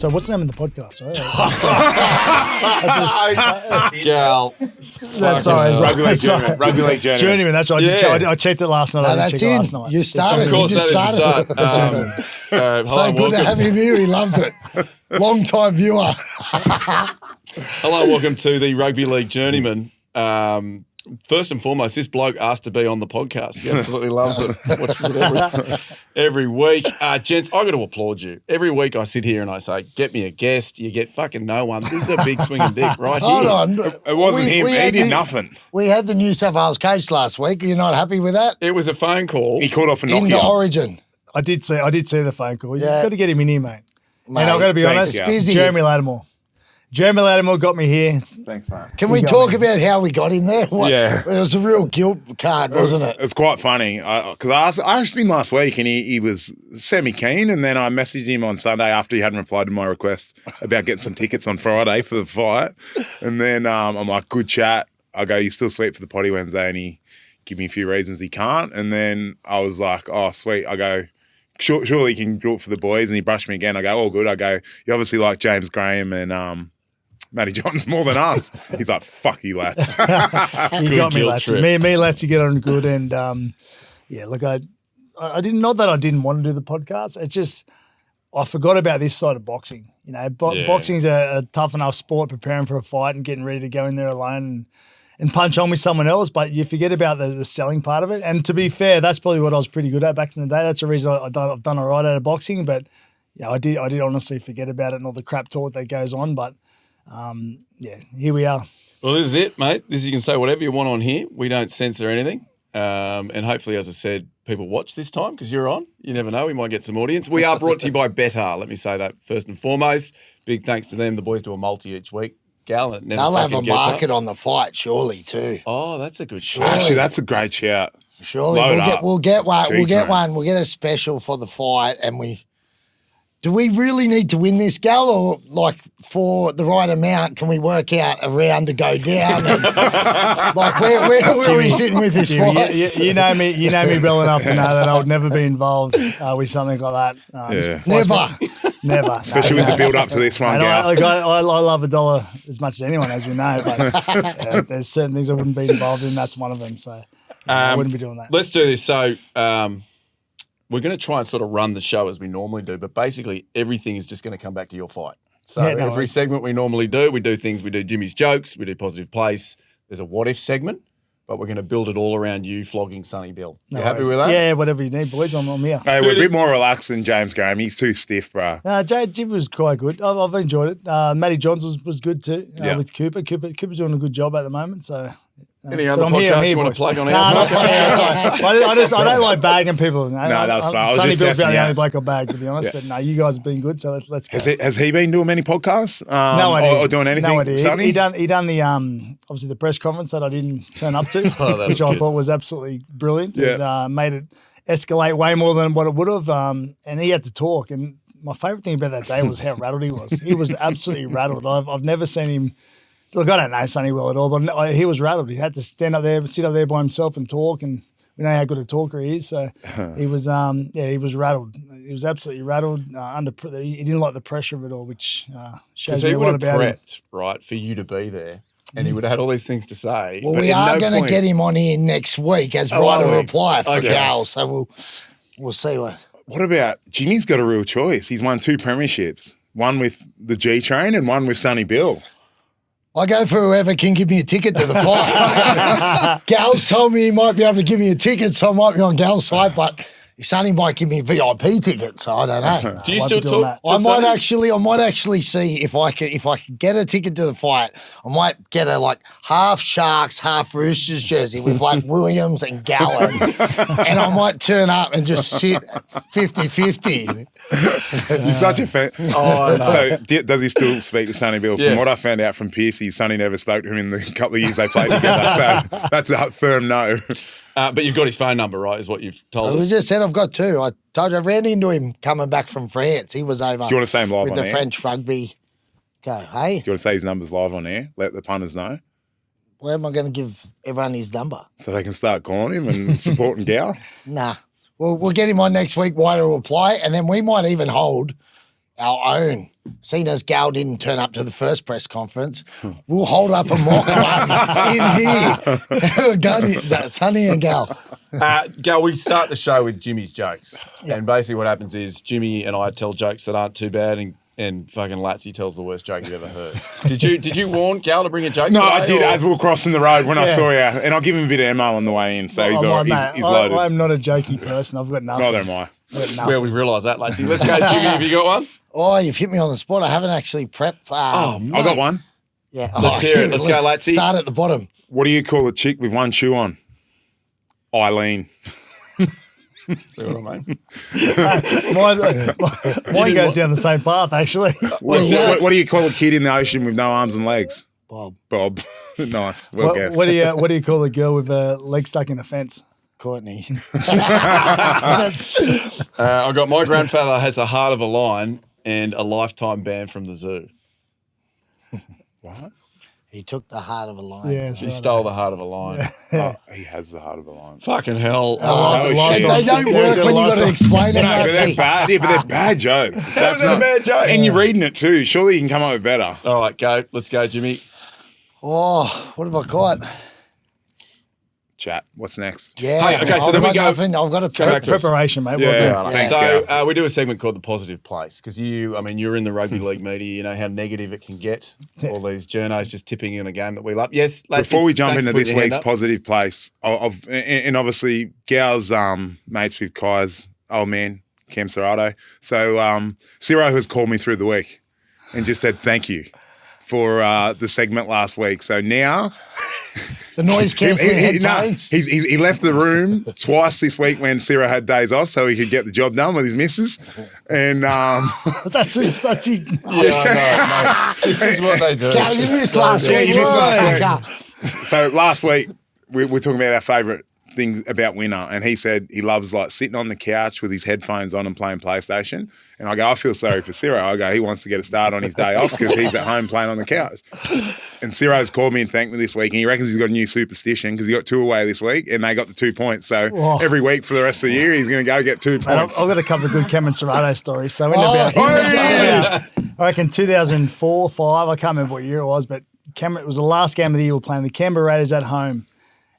So what's the name of the podcast? Sorry. Gal. That's sorry. Rugby League Journeyman. Journeyman, that's right. Yeah. I checked it last night. No, I didn't that's check it in. last night. You started. Of course, You just that is the started. start. So good to have him here. He loves it. Long time viewer. Hello, welcome to the Rugby League Journeyman. First and foremost, this bloke asked to be on the podcast. He absolutely loves it. Watches it every week. Gents, I got to applaud you. Every week I sit here and I say, get me a guest. You get fucking no one. This is a big swinging dick right here. Hold on. It wasn't him. He did nothing. We had the New South Wales coach last week. Are you not happy with that? It was a phone call. He called off a Into Nokia. Origin. I did see the phone call. You've Yeah. got to get him in here, mate. Mate, And I've got to be thanks, honest, Gal. busy. Jeremy Latimore. Jeremy Latimore got me here. Thanks, mate. Can we got talk me. about how we got him there? Yeah. It was a real guilt card, wasn't it? It's quite funny because I asked him last week and he was semi-keen, and then I messaged him on Sunday after he hadn't replied to my request about getting some tickets on Friday for the fight. And then I'm like, good chat. I go, you still sweet for the potty Wednesday? And he gave me a few reasons he can't. And then I was like, oh, sweet. I go, surely he can do it for the boys. And he brushed me again. I go, all good. I go, you obviously like James Graham and Matty Johns more than us. He's like, fuck you, lads. You got me, guilt Latsy. trip. Me and Latsy get on good. And, look, I didn't, not that I didn't want to do the podcast. It's just, I forgot about this side of boxing. You know, boxing's a tough enough sport, preparing for a fight and getting ready to go in there alone and punch on with someone else, but you forget about the selling part of it. And to be fair, that's probably what I was pretty good at back in the day. That's the reason I've done all right out of boxing. But yeah, I did honestly forget about it and all the crap talk that goes on. But here we are. Well, this is it, mate. You can say whatever you want on here. We don't censor anything. And hopefully, as I said, people watch this time because you're on. You never know. We might get some audience. We are brought to you by Better. Let me say that first and foremost. Big thanks to them. The boys do a multi each week. Gallen. They'll have a market on the fight, surely, too. Oh, that's a good show. Actually, that's a great shout. Surely. Load We'll up. get one. Jeez, We'll get mate. one. We'll get a special for the fight. And do we really need to win this, Gal, or like for the right amount, can we work out a round to go down? And, like where are we sitting with this Jimmy, fight? you know me well enough to know that I would never be involved with something like that. Never. Especially with the build up to this one, And Gal. I love a dollar as much as anyone, as we know, but there's certain things I wouldn't be involved in. That's one of them. So I wouldn't be doing that. Let's do this. So we're going to try and sort of run the show as we normally do, but basically everything is just going to come back to your fight. So every segment we normally do, we do Jimmy's jokes, we do positive place. There's a what if segment, but we're going to build it all around you flogging Sonny Bill. You happy with that? Yeah, whatever you need, boys. I'm here. Hey, we're a bit more relaxed than James Graham. He's too stiff, bro. Jim was quite good. I've enjoyed it. Matty Johns was good too Yeah. with Cooper. Cooper's doing a good job at the moment. So Any other I'm here, podcasts you want boys. to plug on No, our not- podcast? yeah, sorry. I don't like bagging people. No, that's fine. I was Sonny just Bill's about testing the you only out. bloke I bag, to be honest. Yeah. But no, you guys have been good, so let's go. Has he been doing many podcasts? No idea. Or doing anything? No idea. Sonny? He done the obviously the press conference that I didn't turn up to, that which was I good. thought was absolutely brilliant. Yeah. And made it escalate way more than what it would have. And he had to talk. And my favourite thing about that day was how rattled he was. He was absolutely rattled. I've never seen him. Look, I don't know Sonny well at all, but he was rattled. He had to sit up there by himself and talk, and we know how good a talker he is. So he was, he was rattled. He was absolutely rattled. He didn't like the pressure of it all, which shows Because me he a would lot have about him. prepped, right, for you to be there, and he would have had all these things to say. Well, but we at are no going to point- get him on here next week as Oh, writer are we? reply for Okay. Gal. So we'll see what. What about Jimmy's got a real choice? He's won 2 premierships, one with the G Train and one with Sonny Bill. I go for whoever can give me a ticket to the fight. So, Gal's told me he might be able to give me a ticket, so I might be on Gal's side, but Sonny might give me a VIP ticket, so I don't know. Do you I still won't be doing talk? that. to Sonny? I might actually see if I can get a ticket to the fight. I might get a like half Sharks, half Roosters jersey with like Williams and Gallen, and I might turn up and just sit 50-50. You're such a fan. So does he still speak to Sonny Bill? Yeah. From what I found out from Piercy, Sonny never spoke to him in the couple of years they played together. So that's a firm no. But you've got his phone number, right, is what you've told I us. just said I've got 2. I told you I ran into him coming back from France. He was over. Do you want to say him live with on the air? French rugby? Go, hey, Do you want to say his number's live on air? Let the punters know where am I going to give everyone his number? so they can start calling him and supporting Gal. Nah. We'll get him on next week, why to apply, and then we might even hold our own. Seeing as Gal didn't turn up to the first press conference, we'll hold up a mock one in here. That's Sonny and Gal. Gal, we start the show with Jimmy's jokes. Yep. And basically what happens is Jimmy and I tell jokes that aren't too bad and fucking Latsy tells the worst joke you've ever heard. Did you warn Gal to bring a joke No, today, I did as we were crossing the road when I saw you. And I'll give him a bit of ammo on the way in, so he's loaded. I'm not a jokey person. I've got nothing. Neither am I. Well, we realised that, Latsy. Let's go, Jimmy. Have you got one? Oh, you've hit me on the spot. I haven't actually prepped. I got one. Yeah. Let's hear it. Let's go, Latsy. Start at the bottom. What do you call a chick with one shoe on? Eileen. See what I mean? Mine goes down the same path, actually. What do you call a kid in the ocean with no arms and legs? Bob. Nice. Well guessed. What do you call a girl with a leg stuck in a fence? Courtney. I got my grandfather has the heart of a lion and a lifetime ban from the zoo. What? He took the heart of a lion. Yeah, he stole the heart of a lion. Oh, he has the heart of a lion. Fucking hell. They don't work when you got to explain it. No, but they're bad. Yeah, but they're bad jokes. That was a bad joke. And you're reading it too. Surely you can come up with better. All right, go. Let's go, Jimmy. Oh, what have I got? Chat. What's next? Yeah. Hey, okay, so then we go. Nothing. I've got a preparation, mate. Yeah. Well Thanks, so we do a segment called The Positive Place because you're in the rugby league media. You know how negative it can get. All these journos just tipping in a game that we love. Yes, Latsy, before we jump into this week's up. positive place, and obviously Gal's mates with Kai's old man, Cam Ciraldo. So Ciro has called me through the week and just said thank you for the segment last week. So now... The noise cancelling headphones. He left the room twice this week when Ciro had days off so he could get the job done with his missus. And that's his. Yeah, I know, mate. This is what they do. Gal, you missed last week. Yeah, you missed last week. So last week we're talking about our favourite thing about winter, and he said he loves like sitting on the couch with his headphones on and playing PlayStation. And I go, I feel sorry for Ciro. I go, he wants to get a start on his day off because he's at home playing on the couch. And Ciro's called me and thanked me this week, and he reckons he's got a new superstition because he got 2 away this week, and they got the 2 points. So every week for the rest of the year, he's going to go get 2 points. I've got a couple of good Cameron Ciraldo stories. So I reckon 2004, 5, I can't remember what year it was, but it was the last game of the year we were playing. The Canberra Raiders at home.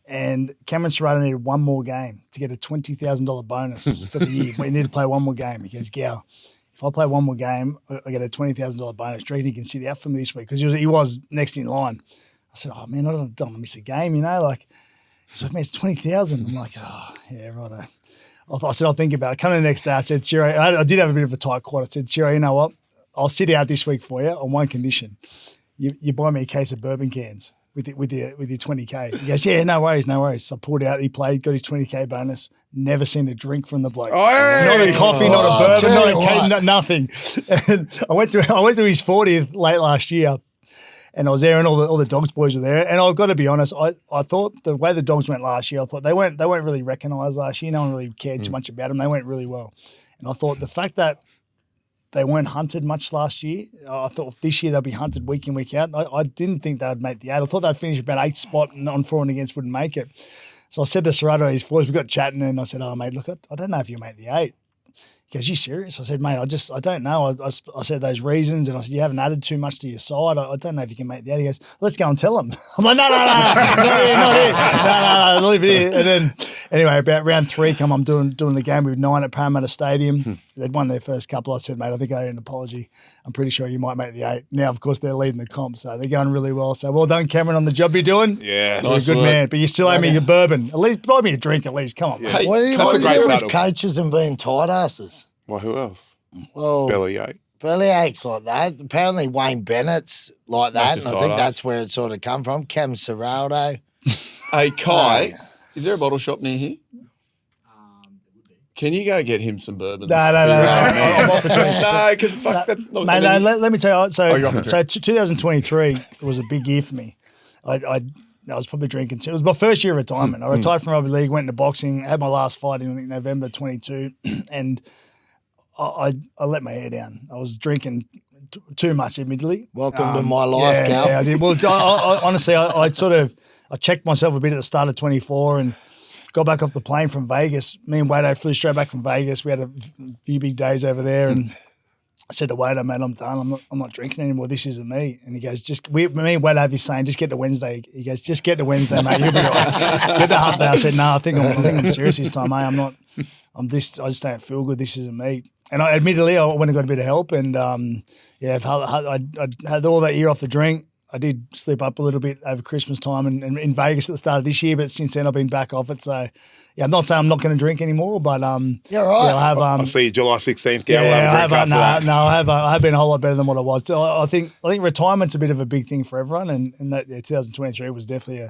And Cameron Ciraldo needed one more game to get a $20,000 bonus for the year. We need to play one more game. He goes, Gal, if I play one more game, I get a $20,000 bonus. Do you reckon he can sit out for me this week? Because he was next in line. I said, oh, man, I don't want to miss a game, you know? Like, he said, man, it's $20,000. I'm like, oh, yeah, righto. I said, I'll think about it. Come in the next day, I said, Ciro, I did have a bit of a tight quad. I said, Ciro, you know what? I'll sit out this week for you on one condition. You buy me a case of bourbon cans. With your 20K. He goes, yeah, no worries. So I pulled out, he played, got his 20K bonus, never seen a drink from the bloke. Oh, hey. Not a coffee, not a bourbon, not a cake, nothing. And I went to his 40th late last year, and I was there and all the Dogs boys were there. And I've got to be honest, I thought the way the Dogs went last year, I thought they weren't really recognised last year. No one really cared too much about them. They went really well. And I thought the fact that they weren't hunted much last year. I thought this year they'll be hunted week in, week out. I didn't think they would make the 8. I thought they'd finish about 8th spot and on for and against wouldn't make it. So I said to Ciraldo, his boys, we got chatting, and I said, oh, mate, look, I don't know if you'll make the 8. He goes, you serious? I said, mate, I don't know. I said those reasons, and I said, you haven't added too much to your side. I don't know if you can make the 8. He goes, let's go and tell him. I'm like, no, not here. No, leave it here. And then, anyway, about round 3 I'm doing the game with 9 at Parramatta Stadium. They'd won their first couple. I said, mate, I think I owe you an apology. I'm pretty sure you might make the 8. Now, of course, they're leading the comp, so they're going really well. So well done, Cameron, on the job you're doing. Yeah. You're a good man, but you still owe me your bourbon. At least buy me a drink, at least. Come on, mate. Hey, What do you that's a great do with start. coaches and being tight asses? Well, who else? Well, Bellyache. Bellyache's like that. Apparently Wayne Bennett's like that, and I think tight that's ass. where it sort of come from. Cam Ciraldo. Hey, Kai, is there a bottle shop near here? Can you go get him some bourbon? No. I'm off the drink. No, because fuck, that's not. Mate, no, let me tell you. you're off the So 2023 was a big year for me. I was probably drinking too. It was my first year of retirement. I retired from rugby league, went into boxing, had my last fight in, I think, November 22, and I let my hair down. I was drinking too much, admittedly. Welcome to my life, Gal. Yeah, I did. Well, honestly, I checked myself a bit at the start of 24 and got back off the plane from Vegas. Me and Wado flew straight back from Vegas. We had a few big days over there, and I said to waiter, mate, I'm done. I'm not drinking anymore. This isn't me. And he goes, me and Waiter have this saying, just get to Wednesday. He goes, just get to Wednesday, mate. You'll be all right. Get to hump day. I said, no, I think I'm serious this time, mate. I just don't feel good. This isn't me. And admittedly, I went and got a bit of help. And I had all that year off the drink. I did slip up a little bit over Christmas time and in Vegas at the start of this year, but since then I've been back off it. So, yeah, I'm not saying I'm not going to drink anymore, but you're right. Yeah, I have. I see you July 16th. I have been a whole lot better than what I was. So I think retirement's a bit of a big thing for everyone, and that 2023 was definitely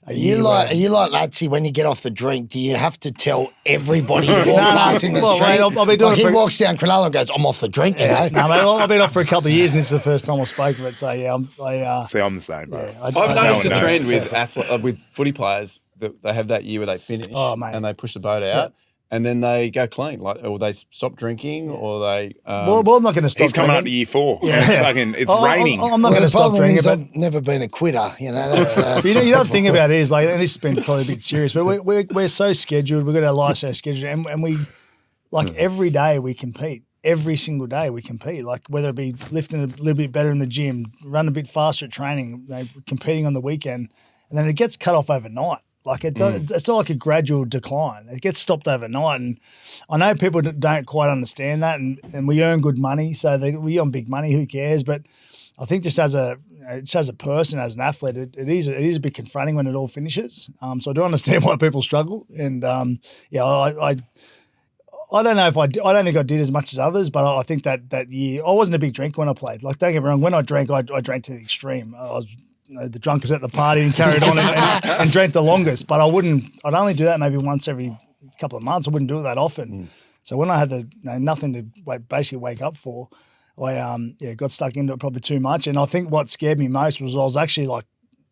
Are you like Latsy when you get off the drink? Do you have to tell everybody you walk past in the street? Mate, I'll be doing he walks down Cronulla and goes, "I'm off the drink." You know? No, mate, I've been off for a couple of years, and this is the first time I spoke of it. So yeah, I'm the same, bro. I've noticed a trend with footy players that they have that year where they finish and they push the boat out. And then they go clean, or they stop drinking, or they. Well, I'm not going to stop. He's coming up to year 4. Yeah. It's raining. I'm not going to stop drinking. I've never been a quitter. You know, that's. You know the thing about it is and this has been probably a bit serious, but we're so scheduled. We've got our life so scheduled, and we every day we compete. Every single day we compete, whether it be lifting a little bit better in the gym, run a bit faster at training, competing on the weekend, and then it gets cut off overnight. It's not like a gradual decline. It gets stopped overnight. And I know people don't quite understand that, and we earn good money, so we earn big money, who cares? But I think just as a person, as an athlete, it is a bit confronting when it all finishes. So I do understand why people struggle. And, I don't know I don't think I did as much as others, but I think that year, I wasn't a big drinker when I played. Don't get me wrong, when I drank, I drank to the extreme. I was the drunkest at the party and carried on and drank the longest. But I'd only do that maybe once every couple of months. I wouldn't do it that often. So when I had nothing to basically wake up for, I got stuck into it probably too much. And I think what scared me most was I was actually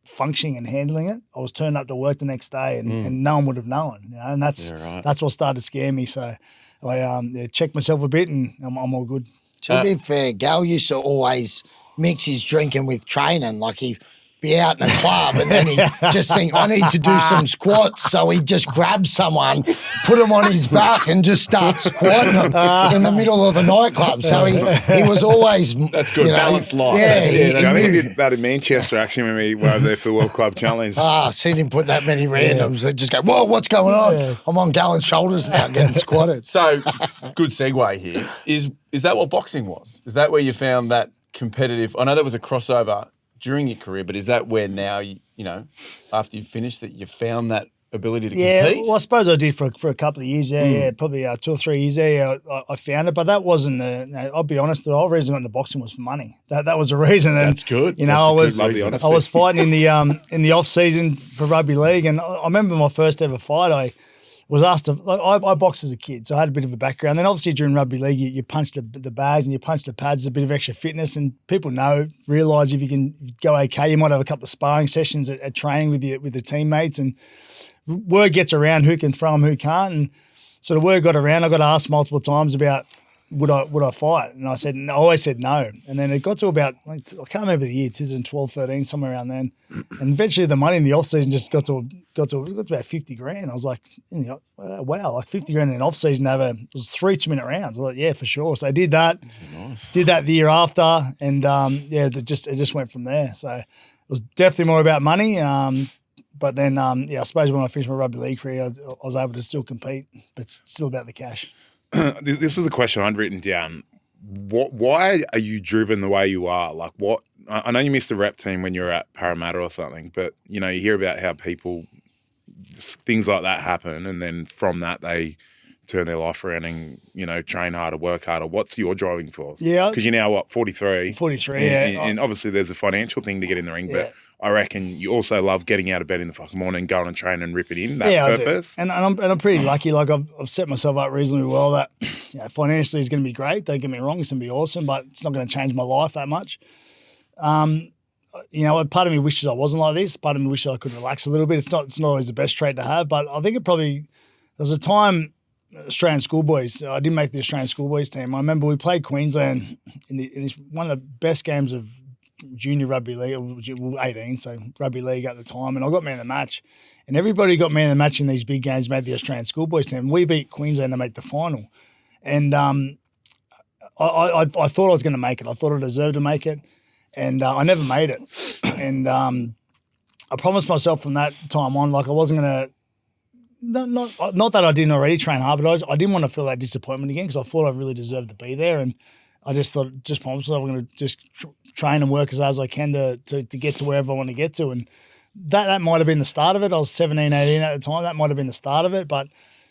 functioning and handling it. I was turning up to work the next day and no one would have known. And that's what started to scare me. So I checked myself a bit and I'm all good. To be fair, Gal used to always mix his drinking with training. He'd be out in a club and then he'd just think, I need to do some squats. So he'd just grab someone, put him on his back and just start squatting them in the middle of a nightclub. So he was always... That's good, balanced life. I think he did that in Manchester, actually, when we were over there for the World Club Challenge. I seen him put that many randoms that just go, whoa, what's going on? Yeah. I'm on Gallen's shoulders now getting squatted. So, good segue here. Is that what boxing was? Is that where you found that competitive... I know there was a crossover during your career, but is that where now, after you've finished, that you found that ability to compete? Yeah, well, I suppose I did for a couple of years, probably 2 or 3 years there. I found it, but that wasn't I'll be honest, the whole reason I got into boxing was for money. That was the reason. And, that's good. I was fighting in the off season for rugby league, and I remember my first ever fight. I was asked to. I boxed as a kid, so I had a bit of a background. Then obviously during rugby league, you punch the bags and you punch the pads, a bit of extra fitness, and people realise if you can go okay, you might have a couple of sparring sessions at training with the teammates, and word gets around who can throw them, who can't, and so the word got around. I got asked multiple times about would I fight, and I said no. I always said no, and then it got to about I can't remember the year, 2012, 13, somewhere around then, and eventually the money in the off season just got to about 50 grand. I was like, wow, 50 grand in off season it was 3 2-minute rounds. I was like, yeah, for sure. So I did that. Nice. Did that the year after, and it just went from there. So it was definitely more about money. But then, I suppose when I finished my rugby league career, I was able to still compete, but it's still about the cash. This is a question I'd written down. Why are you driven the way you are? What? I know you missed the rep team when you were at Parramatta or something, but you hear about how things like that happen, and then from that they turn their life around and train harder, work harder. What's your driving force? Yeah, because you're now 43. 43, and obviously there's a financial thing to get in the ring, but I reckon you also love getting out of bed in the fucking morning, going and train and rip it in. That purpose. And I'm pretty lucky. I've set myself up reasonably well. That financially is going to be great. Don't get me wrong, it's going to be awesome, but it's not going to change my life that much. Part of me wishes I wasn't like this. Part of me wishes I could relax a little bit. It's not always the best trait to have, but I think there was a time. Australian schoolboys. I didn't make the Australian schoolboys team. I remember we played Queensland in this one of the best games of junior rugby league, 18, so rugby league at the time, and I got man of the match. And everybody got man of the match in these big games, made the Australian schoolboys team. We beat Queensland to make the final. And I thought I was going to make it. I thought I deserved to make it, and I never made it. And I promised myself from that time on, like I wasn't going to. Not that I didn't already train hard, but I didn't want to feel that disappointment again because I thought I really deserved to be there, and I just promised myself I'm going to just train and work as hard as I can to get to wherever I want to get to, and that might have been the start of it. I was 17, 18 at the time. That might have been the start of it, but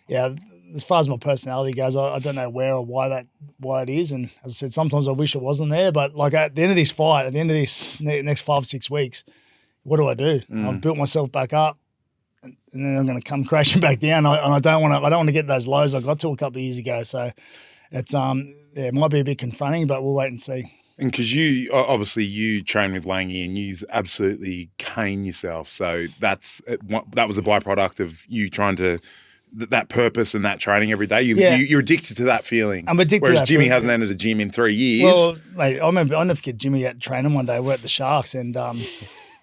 yeah, as far as my personality goes, I don't know where or why it is. And as I said, sometimes I wish it wasn't there, but like at the end of this fight, at the end of this next 5 or 6 weeks, what do I do? I've built myself back up, and then I'm going to come crashing back down. And I don't want to get those lows I got to a couple of years ago. So it's it might be a bit confronting, but we'll wait and see. And because you train with Langy and you absolutely cane yourself, so that was a byproduct of you trying to that purpose and that training every day. You're addicted to that feeling. I'm addicted. Whereas to that Jimmy feeling. Hasn't entered a gym in 3 years. Well, mate, I never forget Jimmy at training one day. We're at the Sharks, and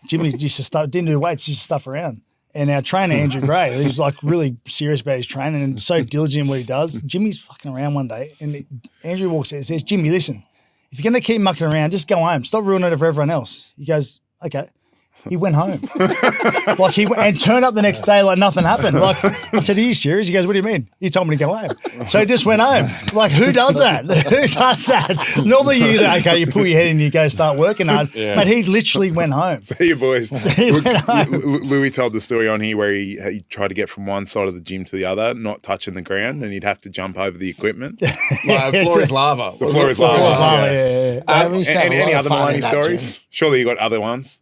Jimmy used to didn't do weights, used to stuff around. And our trainer, Andrew Gray, he was like really serious about his training and so diligent in what he does. Jimmy's fucking around one day, and Andrew walks in and says, "Jimmy, listen, if you're going to keep mucking around, just go home. Stop ruining it for everyone else." He goes, "Okay." He went home. And turned up the next day like nothing happened. Like I said, "Are you serious?" He goes, "What do you mean?" You told me to go home. So he just went home. Like, who does that? Who does that? Normally you pull your head in and you go start working hard. Yeah. But he literally went home. So you boys. He went home. Louis told the story on here where he tried to get from one side of the gym to the other, not touching the ground, and he'd have to jump over the equipment. Floor is lava. The floor is lava. Yeah. Any other Maloney stories? Surely you got other ones.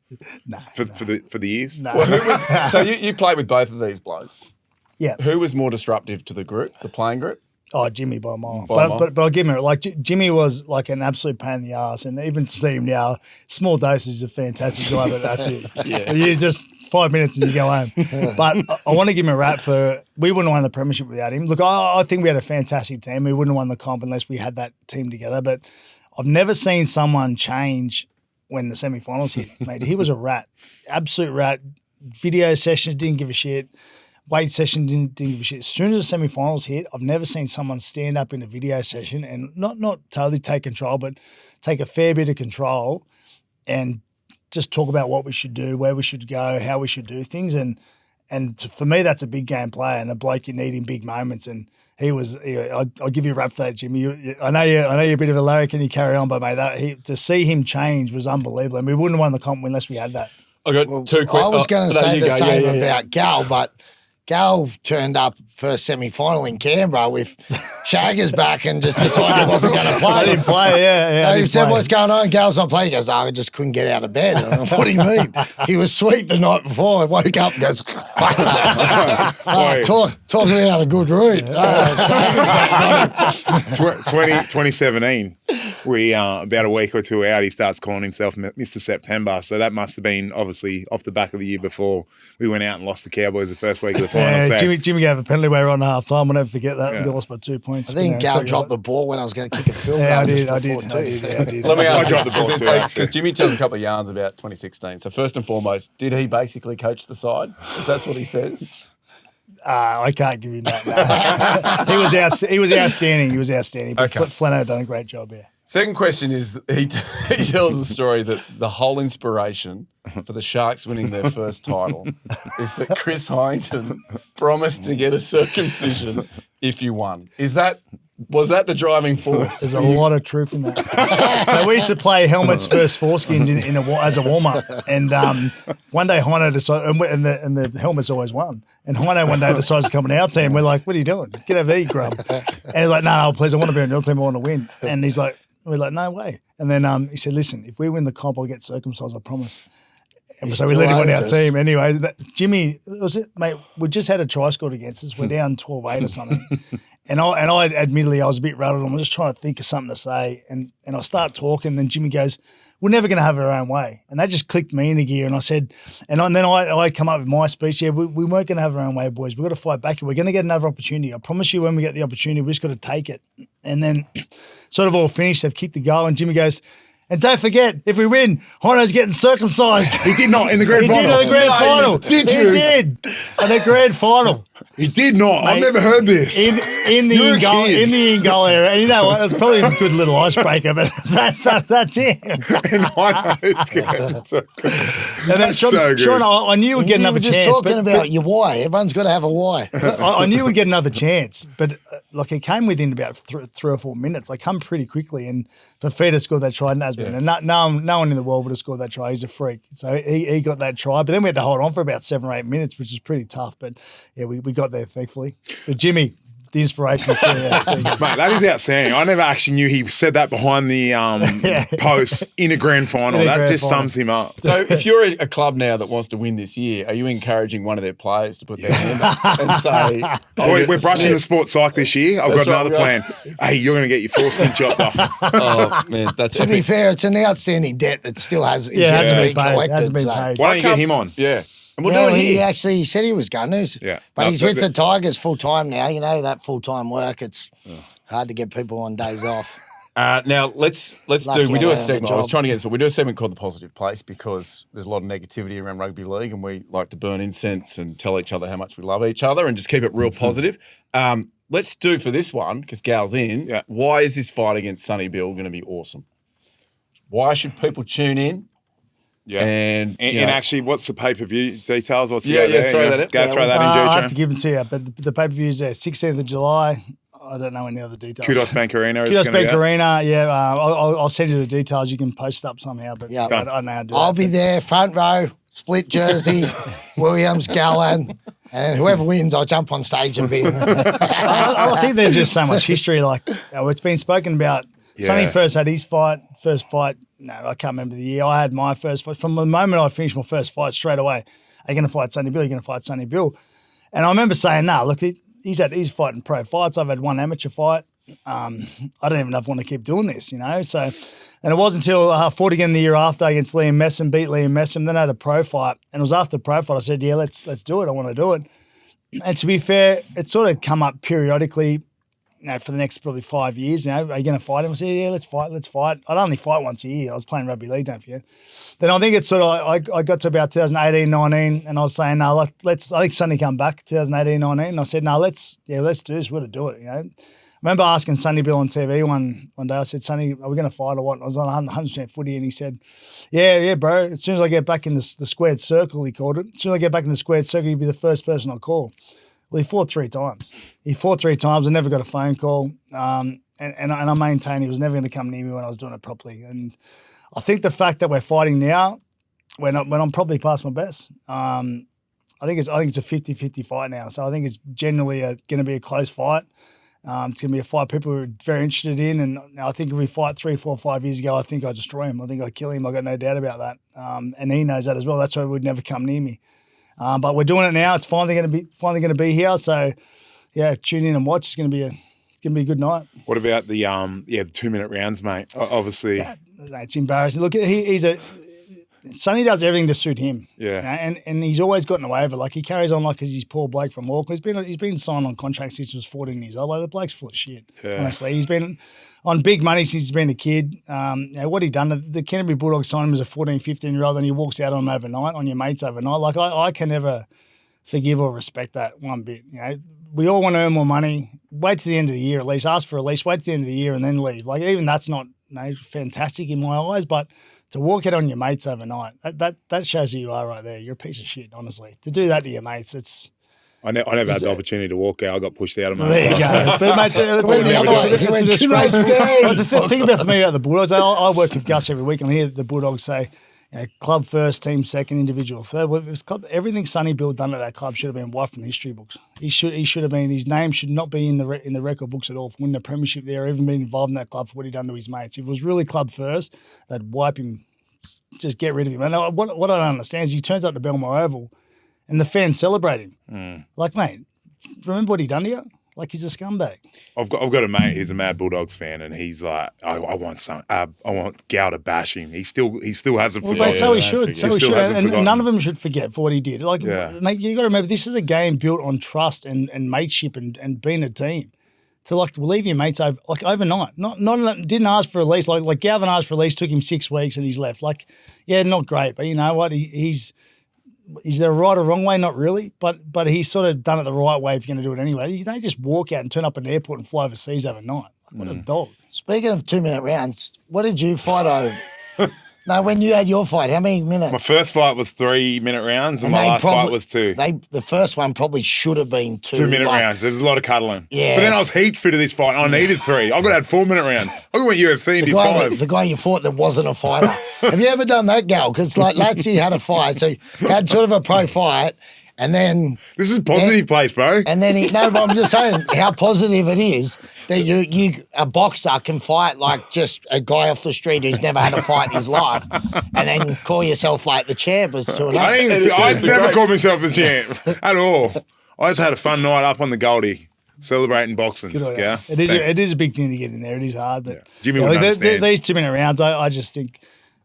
No, for the years. No. Well, so you played with both of these blokes. Yeah. Who was more disruptive to the group, the playing group? Oh, Jimmy by a mile. But I'll give him it. Like Jimmy was like an absolute pain in the ass, and even to see him now, small doses is a fantastic guy, but that's it. Yeah. You just 5 minutes and you go home. But I want to give him a rap for we wouldn't have won the premiership without him. Look, I think we had a fantastic team. We wouldn't have won the comp unless we had that team together. But I've never seen someone change when the semi-finals hit, mate. He was a rat, absolute rat. Video sessions, didn't give a shit. Weight session, didn't give a shit. As soon as the semi-finals hit, I've never seen someone stand up in a video session and not totally take control, but take a fair bit of control and just talk about what we should do, where we should go, how we should do things. And for me, that's a big game player and a bloke you need in big moments. And he was. I'll give you a rap for that, Jimmy. I know you're a bit of a larrikin. You carry on, but mate, to see him change was unbelievable. And we wouldn't have won the comp unless we had that. I got two quick. I was going to say the same about Gal, but Gal turned up first semi-final in Canberra with Shaggers back and just decided he wasn't going to play. I didn't play, yeah. He said, "What's going on?" Gal's not playing. He goes, "I just couldn't get out of bed." And I'm, "What do you mean?" He was sweet the night before. I woke up and goes, talk about a good route. 2017, we about a week or two out, he starts calling himself Mr. September. So that must have been obviously off the back of the year before we went out and lost the Cowboys the first week of the final. Jimmy gave a penalty away right in half time. I'll never forget that. Yeah. We lost by 2 points. I think Gal dropped the ball when I was going to kick a field goal. Yeah, I did. Let me ask, I dropped the ball too, because Jimmy tells a couple of yarns about 2016. So first and foremost, did he basically coach the side? Because that's what he says. I can't give him that. He was outstanding. But okay. Flano done a great job here. Second question is, he tells the story that the whole inspiration for the Sharks winning their first title is that Chris Heighington promised to get a circumcision if you won. Was that the driving force? There's a lot of truth in that. So we used to play helmets first foreskins as a warm-up. And one day Heino decided, and the helmets always won. And Heino one day decides to come on our team. We're like, "What are you doing? Get over there, you grub." And he's like, no, please, I want to be on your team. I want to win. And we're like, "No way." And then he said, "Listen, if we win the comp, I'll get circumcised, I promise." And so we let him on our team. Anyway, Jimmy, mate, we just had a try scored against us. We're down 12-8 or something. And I admittedly, I was a bit rattled. I'm just trying to think of something to say. And I start talking, and then Jimmy goes, "We're never going to have our own way." And that just clicked me into gear. And I said, and then I come up with my speech. "Yeah, we weren't going to have our own way, boys. We've got to fight back. We're going to get another opportunity. I promise you when we get the opportunity, we just got to take it." And then sort of all finished. They've kicked the goal, and Jimmy goes, "And don't forget, if we win, Heino's getting circumcised." He did not in the grand final. He did in the grand final. Did you? He did in the grand final. He did not. I've never heard this. in the You're a in goal kid. in the in goal area. And you know what? It's probably a good little icebreaker, but that's it. And I know it's good. So, And then Sean, I knew we'd get You another were just chance. talking about your why. Everyone's got to have a why. I knew we'd get another chance, but like it came within about 3 or 4 minutes. Like come pretty quickly, and for Fee to score that try, Nasman, and no one in the world would have scored that try. He's a freak, so he got that try. But then we had to hold on for about 7 or 8 minutes, which is pretty tough. But yeah, we got there thankfully. But Jimmy, the inspiration. mate, that is outstanding. I never actually knew he said that behind the post in a grand final. That just sums him up. So if you're a club now that wants to win this year, are you encouraging one of their players to put their hand up and say, We're brushing the sports psych this year. I've got another plan. Hey, you're going to get your foreskin chopped off. oh, man, that's To be fair, it's an outstanding debt that still hasn't been collected. Hasn't been so. paid. Why don't you get him on? Yeah. And we'll Well, do it he here. actually said he was going to. Yeah. But No, he's with the Tigers full time now. You know, that full time work, it's hard to get people on days off. Now let's Lucky do. We I do a don't have a segment. I was job. trying to get this, but we do a segment called the Positive Place because there's a lot of negativity around rugby league, and we like to burn incense and tell each other how much we love each other and just keep it real positive. Let's do for this one because Gal's in. Yeah. Why is this fight against Sonny Bill going to be awesome? Why should people tune in? Yeah. And actually, what's the pay-per-view details? What's Yeah, go there? throw that in. Go throw that in, I have G to give them to you, but the pay-per-view is there, 16th of July. I don't know any other details. Qudos Bank Arena. Qudos Bank Arena, yeah. I'll send you the details. You can post it up somehow, but Yeah. I don't know how to do I'll that. be there, front row, split jersey, Williams, Gallen, and whoever wins, I'll jump on stage and be. I think there's just so much history. Like it's been spoken about. Sonny first had his first fight. No, I can't remember the year. I had my first fight. From the moment I finished my first fight, straight away, are you going to fight Sonny Bill? Are you going to fight Sonny Bill? And I remember saying, no, look, he's fighting pro fights. I've had one amateur fight. I don't even know if I want to keep doing this, you know. So, and it wasn't until I fought again the year after against Liam Messam, beat Liam Messam, then I had a pro fight. And it was after the pro fight I said, yeah, let's do it. I want to do it. And to be fair, it sort of come up periodically, you know, for the next probably 5 years. You know, are you going to fight him? I said, yeah, let's fight. I'd only fight once a year. I was playing rugby league, don't forget. Then I think it's sort of, I got to about 2018, 19, and I was saying, no, let's, I think Sonny come back 2018, 19, and I said, no, let's do this. We're to do it, you know. I remember asking Sonny Bill on TV one day, I said, Sonny, are we going to fight or what? And I was on 100% footy, and he said, yeah, bro, as soon as I get back in the squared circle, he called it. As soon as I get back in the squared circle, you'll be the first person I'll call. Well, he fought 3 times. I never got a phone call. And I maintain he was never going to come near me when I was doing it properly. And I think the fact that we're fighting now, when I'm probably past my best, I think it's a 50-50 fight now. So I think it's generally going to be a close fight. It's going to be a fight people are very interested in. And I think if we fight 3, 4, 5 years ago, I think I destroy him. I think I kill him. I got no doubt about that. And he knows that as well. That's why he would never come near me. But we're doing it now. It's finally going to be here. So, yeah, tune in and watch. It's going to be a good night. What about the 2-minute rounds, mate? Obviously, yeah, it's embarrassing. Look, Sonny does everything to suit him. Yeah, you know, and he's always gotten away with it. Like he carries on like he's Paul Blake from Auckland. He's been signed on contracts since he was 14 years old. Like the bloke's full of shit. Yeah. Honestly, he's been on big money since he's been a kid. You know, what he done? The Canterbury Bulldogs signed him as a 14, 15-year-old, and he walks out on him overnight, on your mates overnight. Like I can never forgive or respect that one bit. You know, we all want to earn more money. Wait to the end of the year at least. Ask for a lease. Wait to the end of the year and then leave. Like even that's not fantastic in my eyes, but to walk out on your mates overnight, that shows who you are right there. You're a piece of shit, honestly. To do that to your mates, it's. I never had the opportunity to walk out. I got pushed out of my. There you go. But mate, the thing about me about the Bulldogs, I work with Gus every week and I hear the Bulldogs say, you know, club first, team second, individual third. Well, everything Sonny Bill done at that club should have been wiped from the history books. He should have been. His name should not be in the record books at all for winning a premiership there, or even being involved in that club for what he done to his mates. If it was really club first, they'd wipe him, just get rid of him. And what I don't understand is he turns up to Belmore Oval, and the fans celebrate him. Like, mate, remember what he done to you? Like he's a scumbag. I've got a mate who's a mad Bulldogs fan, and he's like, I want Gal to bash him. He still hasn't forgotten. Well, so he should. And none of them should forget for what he did. Like, mate, you got to remember, this is a game built on trust and mateship and being a team. To leave your mates overnight. Not didn't ask for a lease. Like Gavin asked for a lease, took him 6 weeks and he's left. Like, yeah, not great, but you know what? He's is there a right or wrong way? Not really, but he's sort of done it the right way if you're going to do it anyway. You don't just walk out and turn up at an airport and fly overseas overnight. What a dog. Speaking of 2-minute rounds, what did you fight over? No, when you had your fight, how many minutes? My first fight was 3-minute rounds, and my last fight was 2. The first one probably should have been 2. 2-minute rounds. There was a lot of cuddling. Yeah. But then I was heat fit of this fight. I needed 3. I got to have 4-minute rounds. I went UFC and did 5. The guy you fought that wasn't a fighter. Have you ever done that, Gal? Because like Latsy had a fight, so he had sort of a pro fight, and then this is a positive place, bro. And then but I'm just saying how positive it is that you a boxer can fight like just a guy off the street who's never had a fight in his life, and then call yourself like the champ as to I never called myself a champ at all. I just had a fun night up on the Goldie. Celebrating boxing. Good on you. Yeah, it is a big thing to get in there. It is hard, but Jimmy would understand. These 2-minute rounds, I just think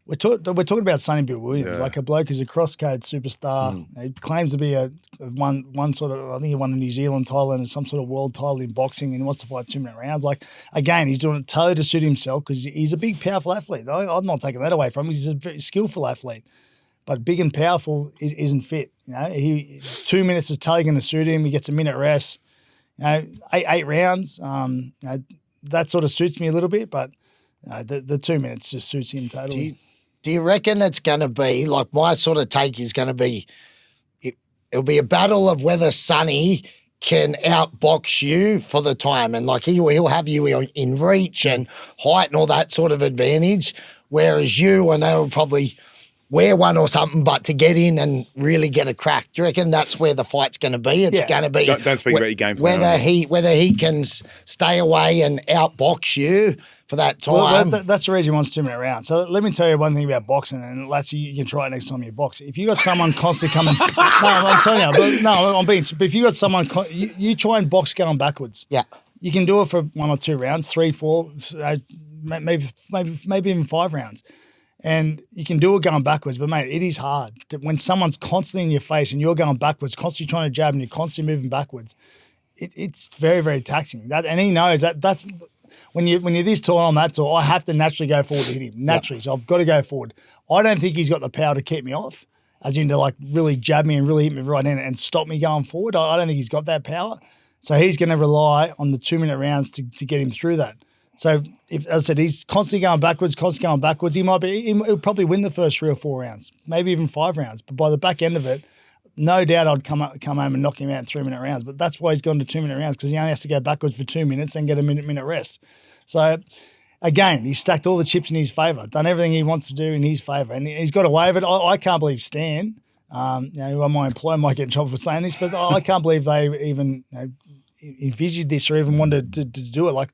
we're talking about Sonny Bill Williams, like a bloke who's a cross-code superstar. He claims to be one sort of, I think he won a New Zealand title and some sort of world title in boxing, and he wants to fight 2-minute rounds. Like, again, he's doing it totally to suit himself because he's a big, powerful athlete. I'm not taking that away from him. He's a very skillful athlete, but big and powerful isn't fit. 2 minutes is totally going to suit him. He gets a minute rest. 8 rounds. That sort of suits me a little bit, but the 2 minutes just suits him totally. Do you reckon it's going to be, like my sort of take is going to be, it'll be a battle of whether Sonny can outbox you for the time, and like he'll have you in reach and height and all that sort of advantage, whereas you, I know, will probably wear one or something, but to get in and really get a crack. Do you reckon that's where the fight's going to be? It's going to be. Don't speak about your game plan. Whether he can stay away and outbox you for that time. Well, that's the reason he wants 2-minute rounds. So let me tell you one thing about boxing, and Latsy, you can try it next time you box. If you got someone constantly coming, I'm telling you, I'm being. But if you got someone, you try and box going backwards. Yeah, you can do it for 1 or 2 rounds, 3, 4, maybe even 5 rounds. And you can do it going backwards, but, mate, it is hard. When someone's constantly in your face and you're going backwards, constantly trying to jab and you're constantly moving backwards, it's very, very taxing. And he knows that's when you're this tall on that tall, I have to naturally go forward to hit him, naturally. So I've got to go forward. I don't think he's got the power to keep me off, as in to, like, really jab me and really hit me right in and stop me going forward. I don't think he's got that power. So he's going to rely on the 2-minute rounds to get him through that. So, as I said, he's constantly going backwards, he'll probably win the first 3 or 4 rounds, maybe even 5 rounds. But by the back end of it, no doubt I'd come home and knock him out in 3-minute rounds. But that's why he's gone to 2-minute rounds, because he only has to go backwards for 2 minutes and get a minute rest. So, again, he's stacked all the chips in his favour, done everything he wants to do in his favour, and he's got away with it. I can't believe Stan, my employer might get in trouble for saying this, but I can't believe they even envisaged this or even wanted to do it. Like,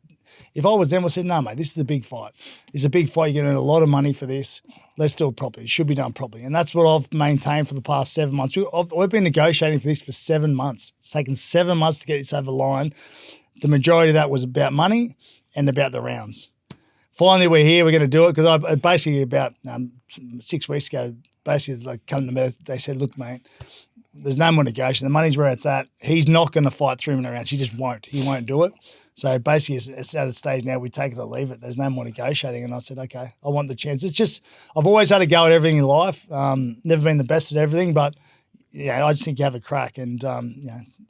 if I was them, I said, no, mate, this is a big fight. It's a big fight. You're going to earn a lot of money for this. Let's do it properly. It should be done properly. And that's what I've maintained for the past 7 months. We've been negotiating for this for 7 months. It's taken 7 months to get this over the line. The majority of that was about money and about the rounds. Finally, we're here. We're going to do it, because I basically about 6 weeks ago, basically like come to me, they said, look, mate, there's no more negotiation. The money's where it's at. He's not going to fight 3-minute rounds. He just won't. He won't do it. So basically, it's at a stage now we take it or leave it. There's no more negotiating. And I said, okay, I want the chance. It's just, I've always had a go at everything in life. Never been the best at everything, but I just think you have a crack. And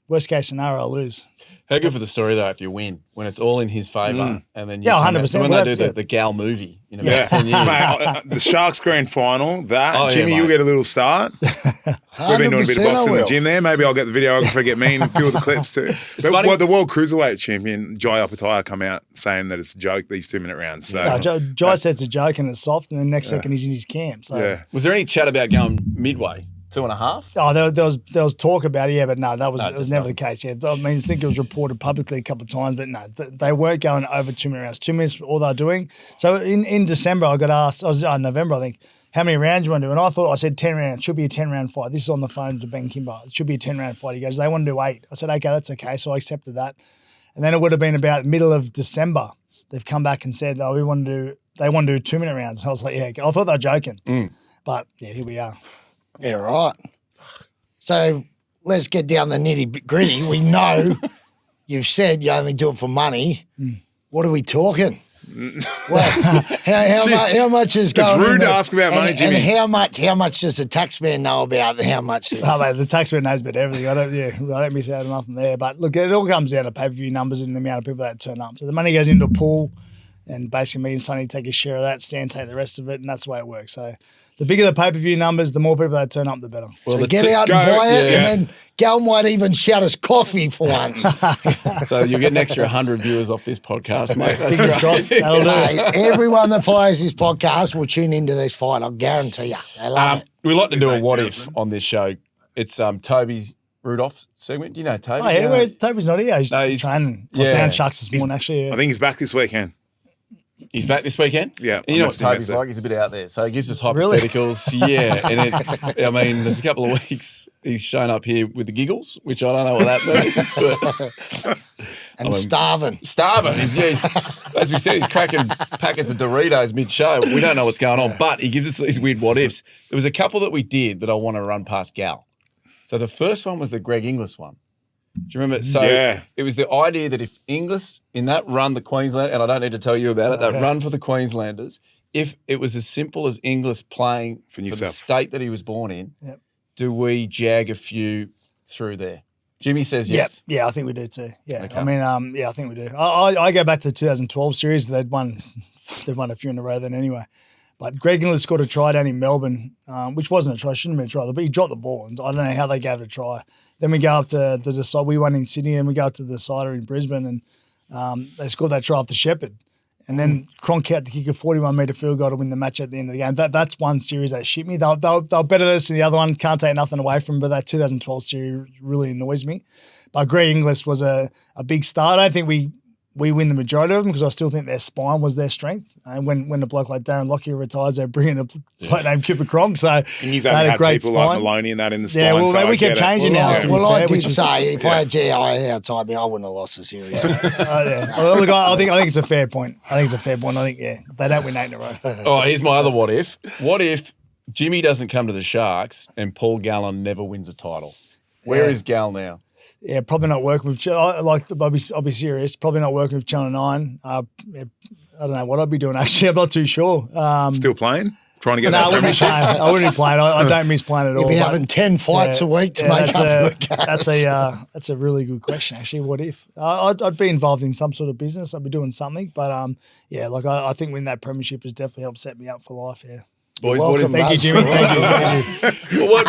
worst case scenario, I'll lose. How good for the story, though, if you win, when it's all in his favour. And then 100%. When they do the Gal movie in about 10 years. Mate, the Sharks grand final, Jimmy, you'll get a little start. We've been doing a bit of boxing in the gym there. Maybe I'll get the videographer, get me and a few of the clips too. But the World Cruiserweight champion, Jai Opataya, come out saying that it's a joke, these 2-minute rounds. So, Jai said it's a joke and it's soft, and the next second he's in his camp. So. Was there any chat about going midway? 2.5? Oh, there was talk about it, but no, it was never the case. Yeah, I mean, I think it was reported publicly a couple of times, but no, they weren't going over 2-minute rounds. 2 minutes, all they're doing. So in December, I got asked, November, I think, how many rounds you want to do? And I said 10 rounds. Should be a 10-round fight. This is on the phone to Ben Kimber. It should be a 10-round fight. He goes, they want to do 8. I said, okay, that's okay. So I accepted that. And then it would have been about middle of December. They've come back and said, they want to do 2-minute rounds. And I was like, yeah, I thought they were joking. But yeah, here we are. Yeah, right. So let's get down the nitty-gritty. We know you've said you only do it for money. What are we talking? Well, how much is going? It's rude in to ask about money, Jimmy. And how much does the taxman know about it? How much? Oh, mate, the taxman knows about everything. I don't miss out on nothing there. But look, it all comes down to pay-per-view numbers and the amount of people that turn up. So the money goes into a pool, and basically me and Sonny take a share of that, Stan take the rest of it, and that's the way it works. So the bigger the pay-per-view numbers, the more people that turn up, the better. Well, so get out and buy it, and then Gal might even shout us coffee for once. So you'll get an extra 100 viewers off this podcast, mate. That's Fingers right. crossed. That'll do it. Mate, everyone that follows this podcast will tune into this fight. I'll guarantee you. They love it. We like to do a what if on this show. It's Toby's Rudolph segment. Do you know Toby? Oh, yeah, Toby's not here. He's training. I was down at Sharks this morning, actually. Yeah. I think he's back this weekend. He's back this weekend? Yeah. And you know what Toby's like? He's a bit out there. So he gives us hypotheticals. Really? Yeah. And there's a couple of weeks he's shown up here with the giggles, which I don't know what that means. But starving. Starving. He's, as we said, he's cracking packets of Doritos mid-show. We don't know what's going on, but he gives us these weird what-ifs. There was a couple that we did that I want to run past Gal. So the first one was the Greg Inglis one. Do you remember? So it was the idea that if Inglis, in that run, the Queensland, and I don't need to tell you about it, that run for the Queenslanders, if it was as simple as Inglis playing for the state that he was born in, do we jag a few through there? Jimmy says yes. Yeah, I think we do too. Yeah, okay. I mean, I think we do. I go back to the 2012 series. They'd won a few in a row then anyway. But Greg Inglis scored a try down in Melbourne, which wasn't a try, shouldn't have been a try, but he dropped the ball. And I don't know how they gave it a try. Then we go up to the decider. We won in Sydney, and we go up to the decider in Brisbane, and they scored that try after Shepherd. And then Cronk had to kick a 41-metre field goal to win the match at the end of the game. That's one series that shit me. They'll better this than the other one. Can't take nothing away from them, but that 2012 series really annoys me. But Greg Inglis was a big start. I don't think we win the majority of them because I still think their spine was their strength. And when a bloke like Darren Lockyer retires, they bring in a bloke named Cooper Cronk. So and you've had great people like Maloney and that in the spine. Yeah, well, so we kept changing now. Well, I did say if I had GI outside me, I wouldn't have lost the series. Well, look, I think it's a fair point. I think they don't win 8 in a row. Oh, here's my other what if. What if Jimmy doesn't come to the Sharks and Paul Gallen never wins a title? Where is Gal now? Yeah, probably not working with. I'll be serious. Probably not working with Channel 9. I don't know what I'd be doing. Actually, I'm not too sure. Still playing? Trying to get I wouldn't be playing. I don't miss playing at all. You'd be having 10 fights a week to make up for the games. That's a really good question, actually. What if? I'd be involved in some sort of business. I'd be doing something. But, I think winning that premiership has definitely helped set me up for life, yeah. Boys, thank you, Jimmy. Thank you. Well,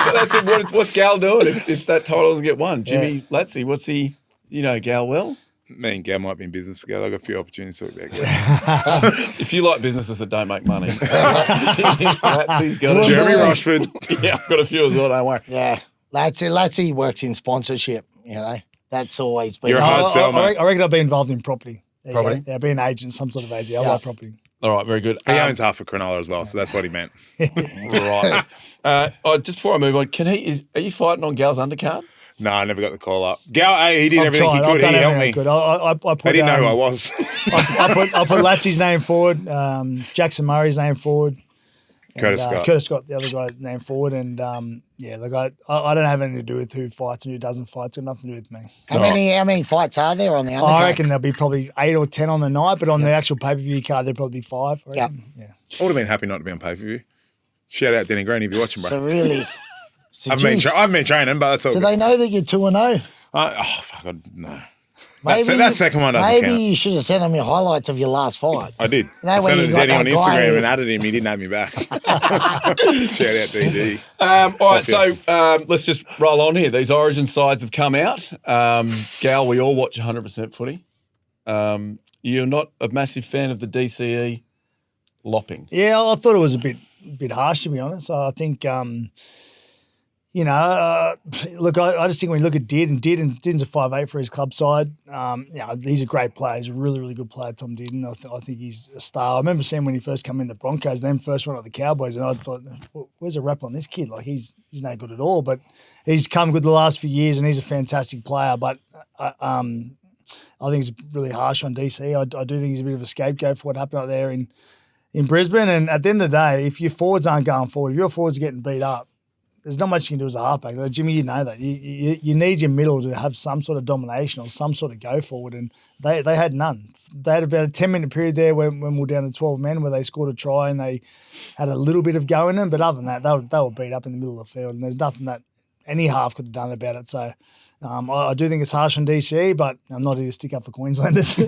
what's Gal doing if that title doesn't get won? Jimmy Latsy, what's he? You know Gal well. Me and Gal might be in business together. I've got a few opportunities to talk about Gal. If you like businesses that don't make money, Latsy's got it. Jeremy Rushford. Yeah, I've got a few as well. Don't worry. Yeah, Latsy works in sponsorship. You know, that's always been. You're a hard sell, mate. I reckon I'd be involved in property. Property? Yeah, be an agent, some sort of agent. I like property. All right, very good. He owns half of Cronulla as well, so that's what he meant. Right. Just before I move on, are you fighting on Gal's undercard? No, I never got the call up. Gal, he did everything he could. He helped me. I didn't know who I was. I put Latsy's name forward, Jackson Murray's name forward. Curtis Scott. Curtis Scott, the other guy's name forward. And, I don't have anything to do with who fights and who doesn't fight. It's got nothing to do with me. How many fights are there on the undercard? I reckon there'll be probably 8 or 10 on the night, but on the actual pay-per-view card, there'll probably be 5. Yeah. I would have been happy not to be on pay-per-view. Shout out Denny Green if you're watching, bro. So really... I've been training, but that's all Do good. they know that you're 2-0? No. Maybe that second one doesn't count. Maybe you should have sent him your highlights of your last fight. I did. You know, I when sent it you to got Denny on that guy Instagram who- and added him. He didn't add me back. Shout out DG. All right, so let's just roll on here. These Origin sides have come out. Gal, we all watch 100% footy. You're not a massive fan of the DCE lopping. Yeah, I thought it was a bit harsh, to be honest. I think, look, I just think when you look at Didden's a 5'8" for his club side. He's a great player. He's a really, really good player, Tom Didden. I think he's a star. I remember seeing when he first came in the Broncos, then first went at the Cowboys, and I thought, where's the rap on this kid? Like, he's no good at all. But he's come good the last few years, and he's a fantastic player. But I think it's really harsh on DC. I do think he's a bit of a scapegoat for what happened out there in Brisbane. And at the end of the day, if your forwards aren't going forward, if your forwards are getting beat up, there's not much you can do as a halfback. Like, Jimmy, you know that. You need your middle to have some sort of domination or some sort of go forward, and they had none. They had about a 10-minute period there when we were down to 12 men where they scored a try and they had a little bit of go in them, but other than that, they were beat up in the middle of the field, and there's nothing that any half could have done about it. So I do think it's harsh on DCE, but I'm not here to stick up for Queenslanders.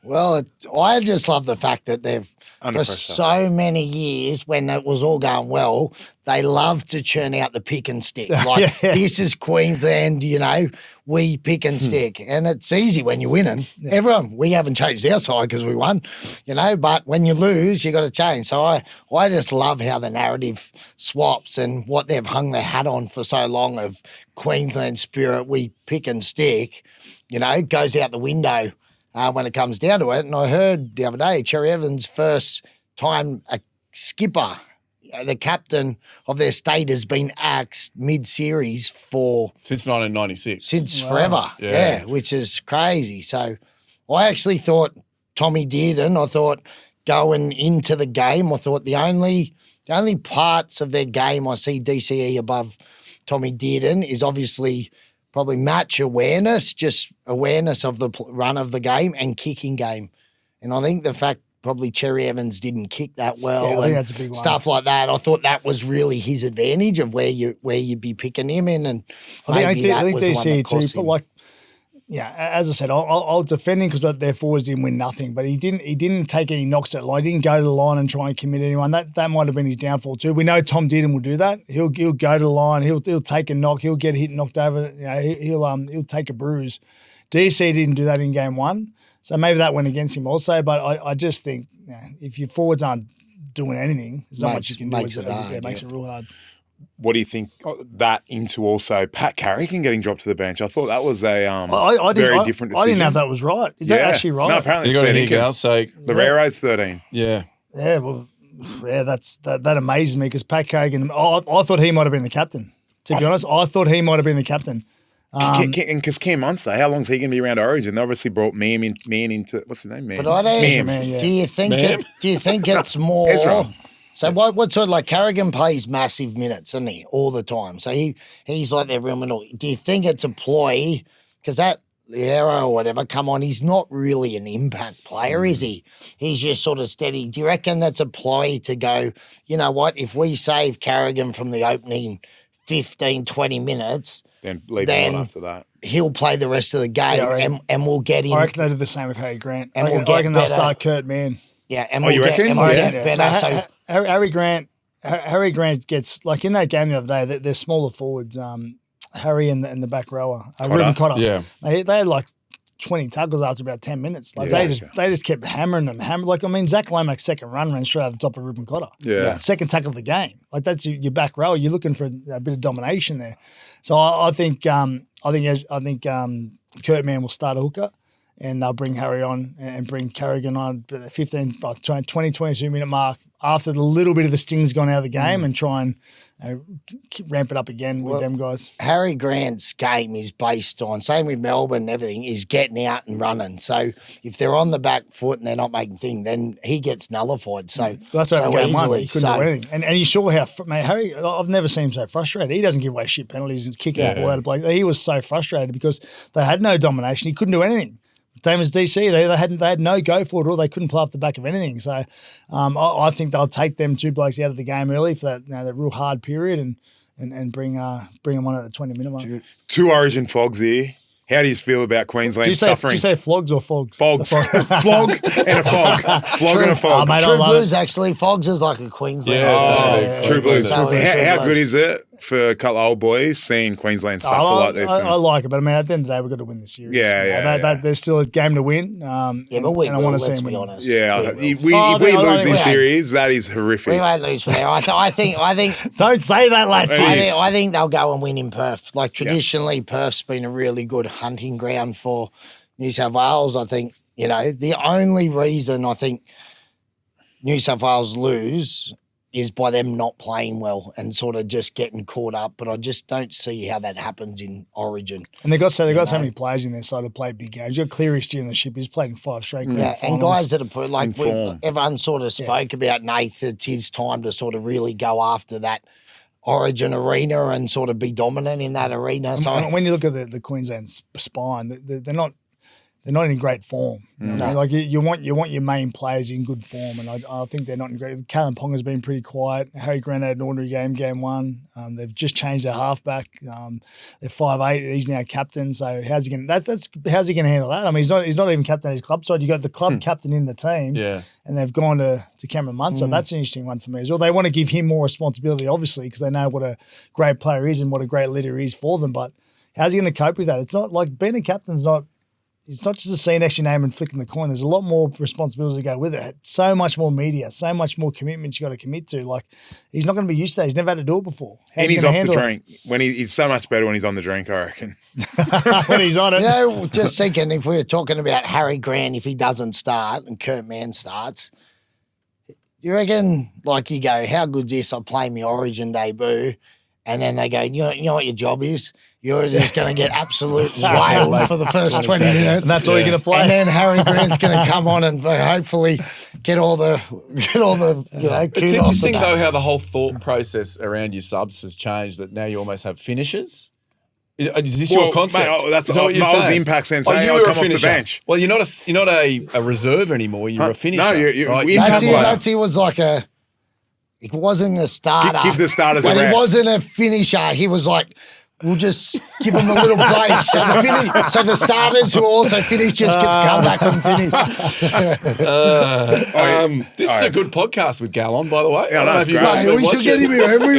Well, I just love the fact that they've, Under for pressure. so many years, when it was all going well, they love to churn out the pick and stick. Like, this is Queensland, we pick and stick. And it's easy when you're winning. Everyone, we haven't changed our side because we won, but when you lose, you got to change. So I just love how the narrative swaps and what they've hung their hat on for so long of Queensland spirit, we pick and stick, goes out the window. When it comes down to it. And I heard the other day, Cherry Evans' first time a skipper, the captain of their state, has been axed mid-series since 1996. Since forever. Yeah, which is crazy. So I actually thought Tommy did, and I thought going into the game, I thought the only parts of their game I see DCE above Tommy Dearden is obviously probably match awareness, just awareness of the run of the game and kicking game. And I think the fact probably Cherry Evans didn't kick that well I think and that's a big one. stuff like that, I thought that was really his advantage of where you'd be picking him in. And I think that was the one DCE that cost too, him. but as I said, I'll defend him because their forwards didn't win nothing, but he didn't take any knocks at the line. He didn't go to the line and try and commit anyone. That might have been his downfall too. We know Tom Dearden will do that. He'll go to the line. He'll take a knock. He'll get hit, knocked over. He'll take a bruise. DC didn't do that in game one, so maybe that went against him also. But I just think if your forwards aren't doing anything, there's not much you can do. It makes it real hard. What do you think that into also Pat Carrigan getting dropped to the bench? I thought that was a very different decision. I didn't know if that was right. Is that actually right? No, apparently You got to it's hear Gal say, Larero's 13. yeah. Yeah, well, that amazes me because Pat Carrigan, I thought he might have been the captain. To be honest, I thought he might have been the captain. And because Cam Munster, how long is he going to be around Origin? They obviously brought Man into what's his name? Man. But I don't. Man, yeah. Do you think it's more? Ezra. So what sort of like Carrigan plays massive minutes, doesn't he, all the time? So he's like their real middle. Do you think it's a ploy? Because that Liero or whatever, come on, he's not really an impact player, is he? He's just sort of steady. Do you reckon that's a ploy to go, you know what, if we save Carrigan from the opening 15, 20 minutes, Then leave him on after that. he'll play the rest of the game and we'll get him. I reckon they did the same with Harry Grant. And I we'll reckon get they'll better. start Kurt Mann. Yeah, and you we'll reckon? get better. So Harry Grant gets, like in that game the other day, they're smaller forwards, Harry and the back rower, Ruben Cotter. Yeah. They had like 20 tackles after about 10 minutes. Like they just kept hammering them. Like, I mean, Zach Lomax's second run ran straight out the top of Ruben Cotter. Yeah. Second tackle of the game. Like that's your back rower. You're looking for a bit of domination there. So I think Kurt Mann will start a hooker and they'll bring Harry on and bring Carrigan on at the 20, 22 minute mark after the little bit of the sting's gone out of the game and try and ramp it up again with them guys. Harry Grant's game is based on, same with Melbourne and everything, is getting out and running. So if they're on the back foot and they're not making thing, then he gets nullified. So That's why game one, easily. he couldn't do anything. And you saw how, mate, Harry, I've never seen him so frustrated. He doesn't give away shit penalties and kicking the ball out of play. He was so frustrated because they had no domination. He couldn't do anything. Same as DC, they had no go for it, or they couldn't play off the back of anything. So I think they'll take them two blokes out of the game early for that that real hard period and bring them on at the 20-minute mark. Two Origin fogs here. How do you feel about Queensland suffering? Do you say flogs or fogs? Fogs. Flog and a fog. Flog and a fog. Mate, I True love Blues, it. actually. Fogs is like a Queensland. True Blues. True Blues. How good is it for a couple of old boys seeing Queensland suffer like this? I like it, but I mean, at the end of the day, we've got to win the series. There's still a game to win. But we and I will, want to see let's them be win. honest. Yeah, We if will. we lose we this won't. series, that is horrific. We won't lose from there. I think Don't say that, Latsy. I think they'll go and win in Perth. Like traditionally, Perth's been a really good hunting ground for New South Wales. I think, the only reason I think New South Wales lose is by them not playing well and sort of just getting caught up. But I just don't see how that happens in Origin. And they got so many players in their side to play big games. You've got Cleary steering the ship. He's played in 5 straight grand Yeah, finals. and guys that are put like form. everyone sort of spoke about Nath. It's his time to sort of really go after that Origin arena and sort of be dominant in that arena. So when you look at the Queensland spine, they're not in great form. You know what I mean? Like you want your main players in good form, and I think they're not in great. Callum Ponga's been pretty quiet. Harry Grant had an ordinary game one. They've just changed their halfback. They're 5'8". He's now captain. So how's he going? How's he going to handle that? I mean, he's not even captain of his club side. You got the club captain in the team, and they've gone to Cameron Munster. That's an interesting one for me as well. They want to give him more responsibility, obviously, because they know what a great player is and what a great leader he is for them. But how's he going to cope with that? It's not like being a captain's not. It's not just a C next to your name and flicking the coin. There's a lot more responsibilities to go with it. So much more media, so much more commitment you got to commit to. Like, he's not going to be used to that. He's never had to do it before. And he's off the drink. When he's so much better when he's on the drink, I reckon. When he's on it. You know, just thinking, if we were talking about Harry Grant, if he doesn't start and Kurt Mann starts, you reckon, like, you go, how good's this? I play my Origin debut. And then they go, you know what your job is? You're just going to get absolutely whaled for the first 20 minutes. And that's all you're going to play. And then Harry Grant's going to come on and hopefully get all the kudos. It's interesting, though, how the whole thought process around your subs has changed, that now you almost have finishers. Is this your concept? Mate, that's what you're Miles' saying? impact sense. Oh, Hey, you I'll were come a off the finisher. bench. Well, you're not a reserve anymore. You're a finisher. No, you're right? Latsy was like a. He wasn't a starter. Give the starters but a rest. he wasn't a finisher. He was like, we'll just give him a little break. So the starters who also finish just get to come back and finish. This is a good podcast with Gallen, by the way. Yeah, I don't know if you that's guys great. been We should get watching. him here every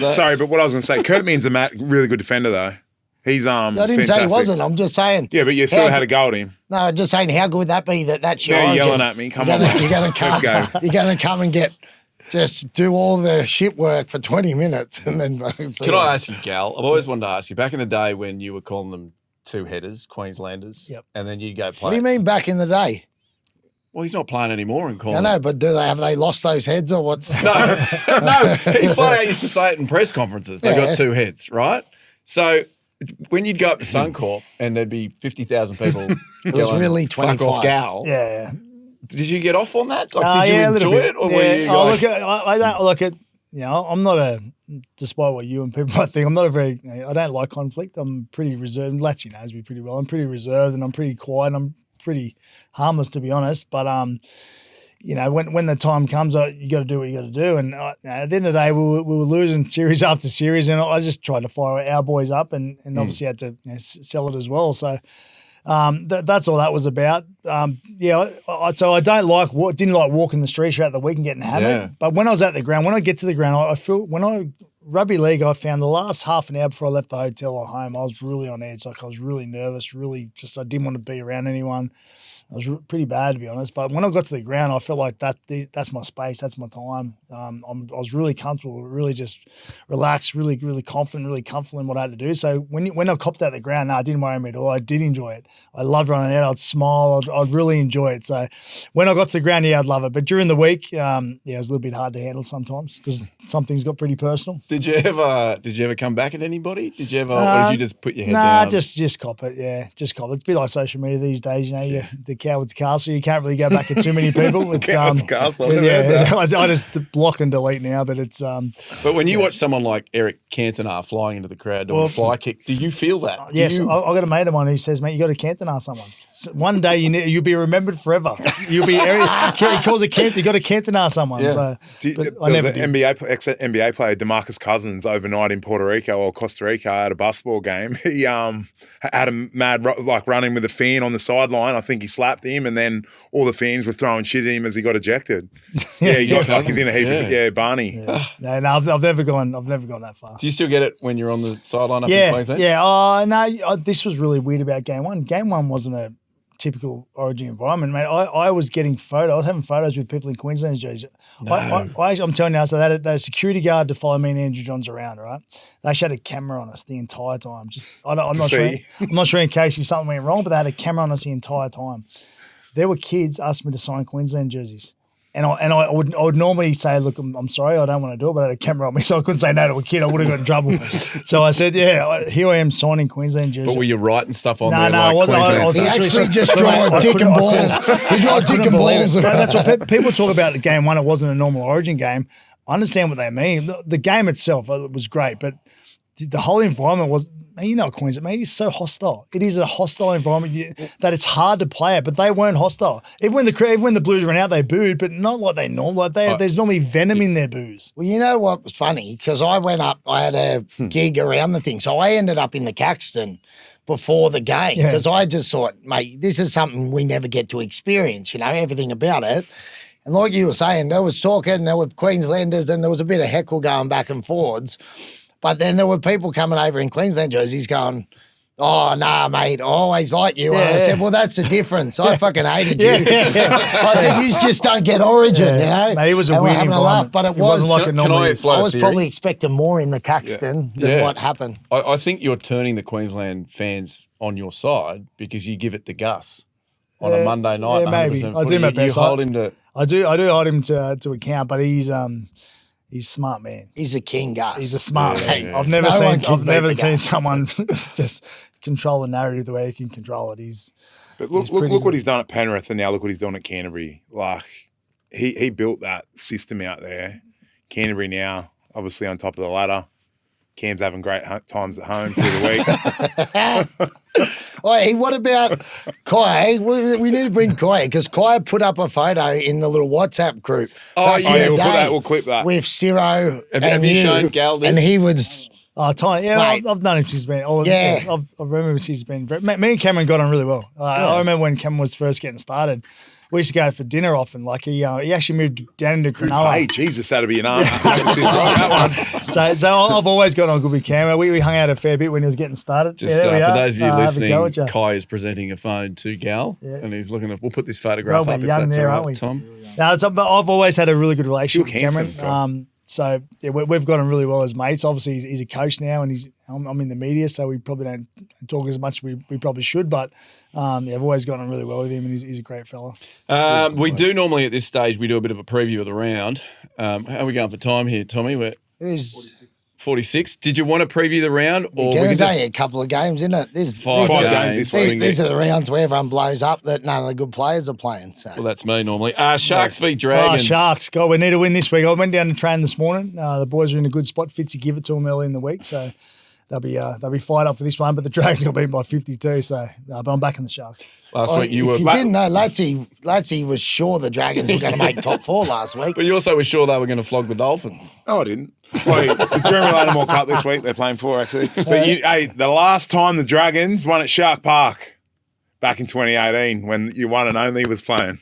week. Sorry, but what I was going to say, Kurt Mann's a really good defender, though. He's I didn't fantastic. say he wasn't. I'm just saying. Yeah, but you still had a go at him. No, I'm just saying, how good would that be? That's your Now you're Origin? yelling at me. Come on. You're going to come. Let's go. You're going to come and just do all the shit work for 20 minutes and then. Can I ask you, Gal? I've always wanted to ask you, back in the day when you were calling them two headers, Queenslanders, and then you'd go play. What do you mean back in the day? Well, he's not playing anymore in calling. I know, but have they lost those heads or what's? No, he flat out used to say it in press conferences. They got two heads, right? So when you'd go up to Suncorp and there'd be 50,000 people, It was really fuck 25. off, Gal. Yeah. Did you get off on that? Like, did you a little enjoy bit. it, or were you? I don't look at. I'm not despite what you and people might think, I'm not I don't like conflict. I'm pretty reserved. Latsy knows me pretty well. I'm pretty reserved and I'm pretty quiet and I'm pretty harmless, to be honest. But when the time comes, you got to do what you got to do. And at the end of the day, we were losing series after series, and I just tried to fire our boys up, and obviously had to sell it as well. So that's all that was about. So I didn't like walking the streets throughout the week and getting hammered. Yeah. But when I was at the ground, when I get to the ground, I feel Rugby League, I found the last half an hour before I left the hotel or home, I was really on edge. Like, I was really nervous, really just, I didn't want to be around anyone. I was pretty bad, to be honest. But when I got to the ground, I felt like that's my space, that's my time. I was really comfortable, really just relaxed, really, really confident, really comfortable in what I had to do. So when I copped out the ground, I didn't worry me at all. I did enjoy it. I loved running out. I'd smile. I'd really enjoy it. So when I got to the ground, I'd love it. But during the week, it was a little bit hard to handle sometimes because some things got pretty personal. Did you ever come back at anybody? Did you ever, or did you just put your head down? Nah, just cop it. Yeah, just cop it. It's a bit like social media these days. The coward's castle. You can't really go back at too many people. It's, Coward's castle. I just block and delete now. But it's But when you watch someone like Eric Cantona flying into the crowd doing a fly kick, do you feel that? Yes, I got a mate of mine who says, mate, you got to Cantona someone. One day you'll be remembered forever. You'll be he calls it Cantona. You got to Cantona someone. Yeah. So, There but was I never an did. NBA player, DeMarcus Cousins, overnight in Puerto Rico or Costa Rica at a basketball game. He had a mad run-in with a fan on the sideline. I think he slapped him, and then all the fans were throwing shit at him as he got ejected. He's in a heap of Barney. Yeah. No, I've never gone that far. Do you still get it when you're on the sideline up in Queensland? Yeah. No, this was really weird about game one. Game one wasn't a typical Origin environment, mate. I was getting photos. I was having photos with people in Queensland's jerseys. No. I'm telling you, so they had a security guard to follow me and Andrew Johns around, right? They actually had a camera on us the entire time. I'm not sure in case if something went wrong, but they had a camera on us the entire time. There were kids asking me to sign Queensland jerseys. And I would normally say, look, I'm sorry, I don't want to do it, but I had a camera on me, so I couldn't say no to a kid. I would have got in trouble. So I said, here I am signing Queensland jerseys. But were you writing stuff on there? No, like I was He actually actually just draw dick and balls. He draw dick and balls. That's what people talk about the game one. It wasn't a normal Origin game. I understand what they mean. The game itself was great, but the whole environment was, you know, Queensland, man, it's so hostile. It is a hostile environment that it's hard to play it, but they weren't hostile. Even when the Blues ran out, they booed, but not like they normally. There's normally venom in their boos. Well, you know what was funny? Because I went up, I had a gig around the thing, so I ended up in the Caxton before the game because I just thought, mate, this is something we never get to experience, you know, everything about it. And like you were saying, there was talking, there were Queenslanders, and there was a bit of heckle going back and forwards. But then there were people coming over in Queensland jerseys going, oh, nah, mate, I always like you. And I said, well, that's the difference. I fucking hated you. I said, you just don't get origin, you know? Mate, it was a weird environment. But it was like a normal. I was probably expecting more in the Caxton than what happened. I think you're turning the Queensland fans on your side because you give it to Gus on a Monday night. Yeah, maybe. I do my best. You hold him to... I do hold him to account, but he's a smart man. He's a king, Gus. He's a smart man. Yeah. I've never seen someone just control the narrative the way he can control it. But look what he's done at Penrith, and now look what he's done at Canterbury. Like he built that system out there. Canterbury now, obviously on top of the ladder. Cam's having great times at home through the week. Hey, what about Kai? We need to bring Kai because Kai put up a photo in the little WhatsApp group. Oh, yeah, we'll clip that. With Ciro have you shown Gal this? And he was... Oh, tiny. Yeah, I've known him. She's been... I remember she's been... Me and Cameron got on really well. I remember when Cameron was first getting started. We used to go for dinner often. Like he actually moved down into Cronulla. Hey, Jesus, that'd be an arm. So I've always got on good with Cameron. We hung out a fair bit when he was getting started. Just for those of you listening, Kai is presenting a phone to Gal, and he's looking at. We'll put this photograph up if that's all right, Tom. No, I've always had a really good relationship with Cameron. So we've got on really well as mates. Obviously, he's a coach now, and I'm in the media, so we probably don't talk as much as we probably should. But I've always gotten on really well with him, and he's a great fella. We do normally at this stage we do a bit of a preview of the round. How are we going for time here, Tommy? We're 46. Did you want to preview the round, or there's only a couple of games, isn't it? There's five games. These are the rounds where everyone blows up that none of the good players are playing. So. Well, that's me normally. Sharks v Dragons. Sharks. God, we need to win this week. I went down to train this morning. The boys are in a good spot. Fitzy give it to them early in the week, so they'll be fired up for this one. But the Dragons got beaten by 52, so but I'm back in the Sharks. Last week you were. If you didn't know, Latsy was sure the Dragons were going to make top 4 last week. But you also were sure they were going to flog the Dolphins. No, I didn't. Well, the Jeremy Latimore Cup this week they're playing for, actually. But the last time the Dragons won at Shark Park back in 2018 when you one and only was playing.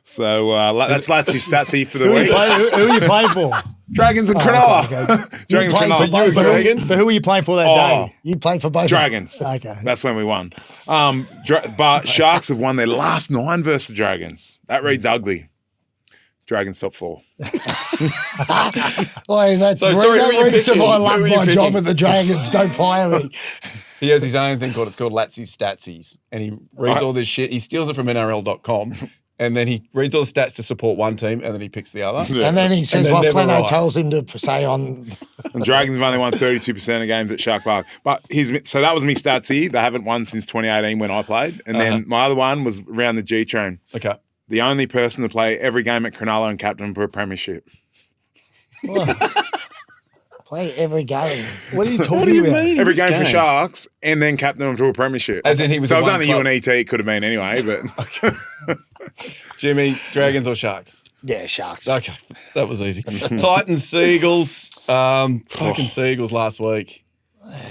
So that's Latsy's statsy for the week. Who are you playing for? Dragons and Cronulla. Okay. Dragons and Cronulla. Dragons? But who were you playing for that day? You played for both Dragons. Okay. That's when we won. But Sharks have won their last 9 versus the Dragons. That reads ugly. Dragons top 4. Boy, that reeks of I love my job at the Dragons. Don't fire me. He has his own thing called Latsy's Statsies, and he reads all this shit. He steals it from NRL.com, and then he reads all the stats to support one team, and then he picks the other. Yeah. And then he says what Flano tells him to say on. And Dragons have only won 32% of games at Shark Park. But so that was me Statsy. They haven't won since 2018 when I played. And then my other one was around the G train. Okay. The only person to play every game at Cronulla and captain for a premiership. Play every game. What are you talking about? Every game for Sharks and then captain them to a premiership. As in he was. So it was only UNET. It could have been anyway. But Jimmy, Dragons or Sharks? Yeah, Sharks. Okay, that was easy. Titans, Seagulls. Fucking Seagulls last week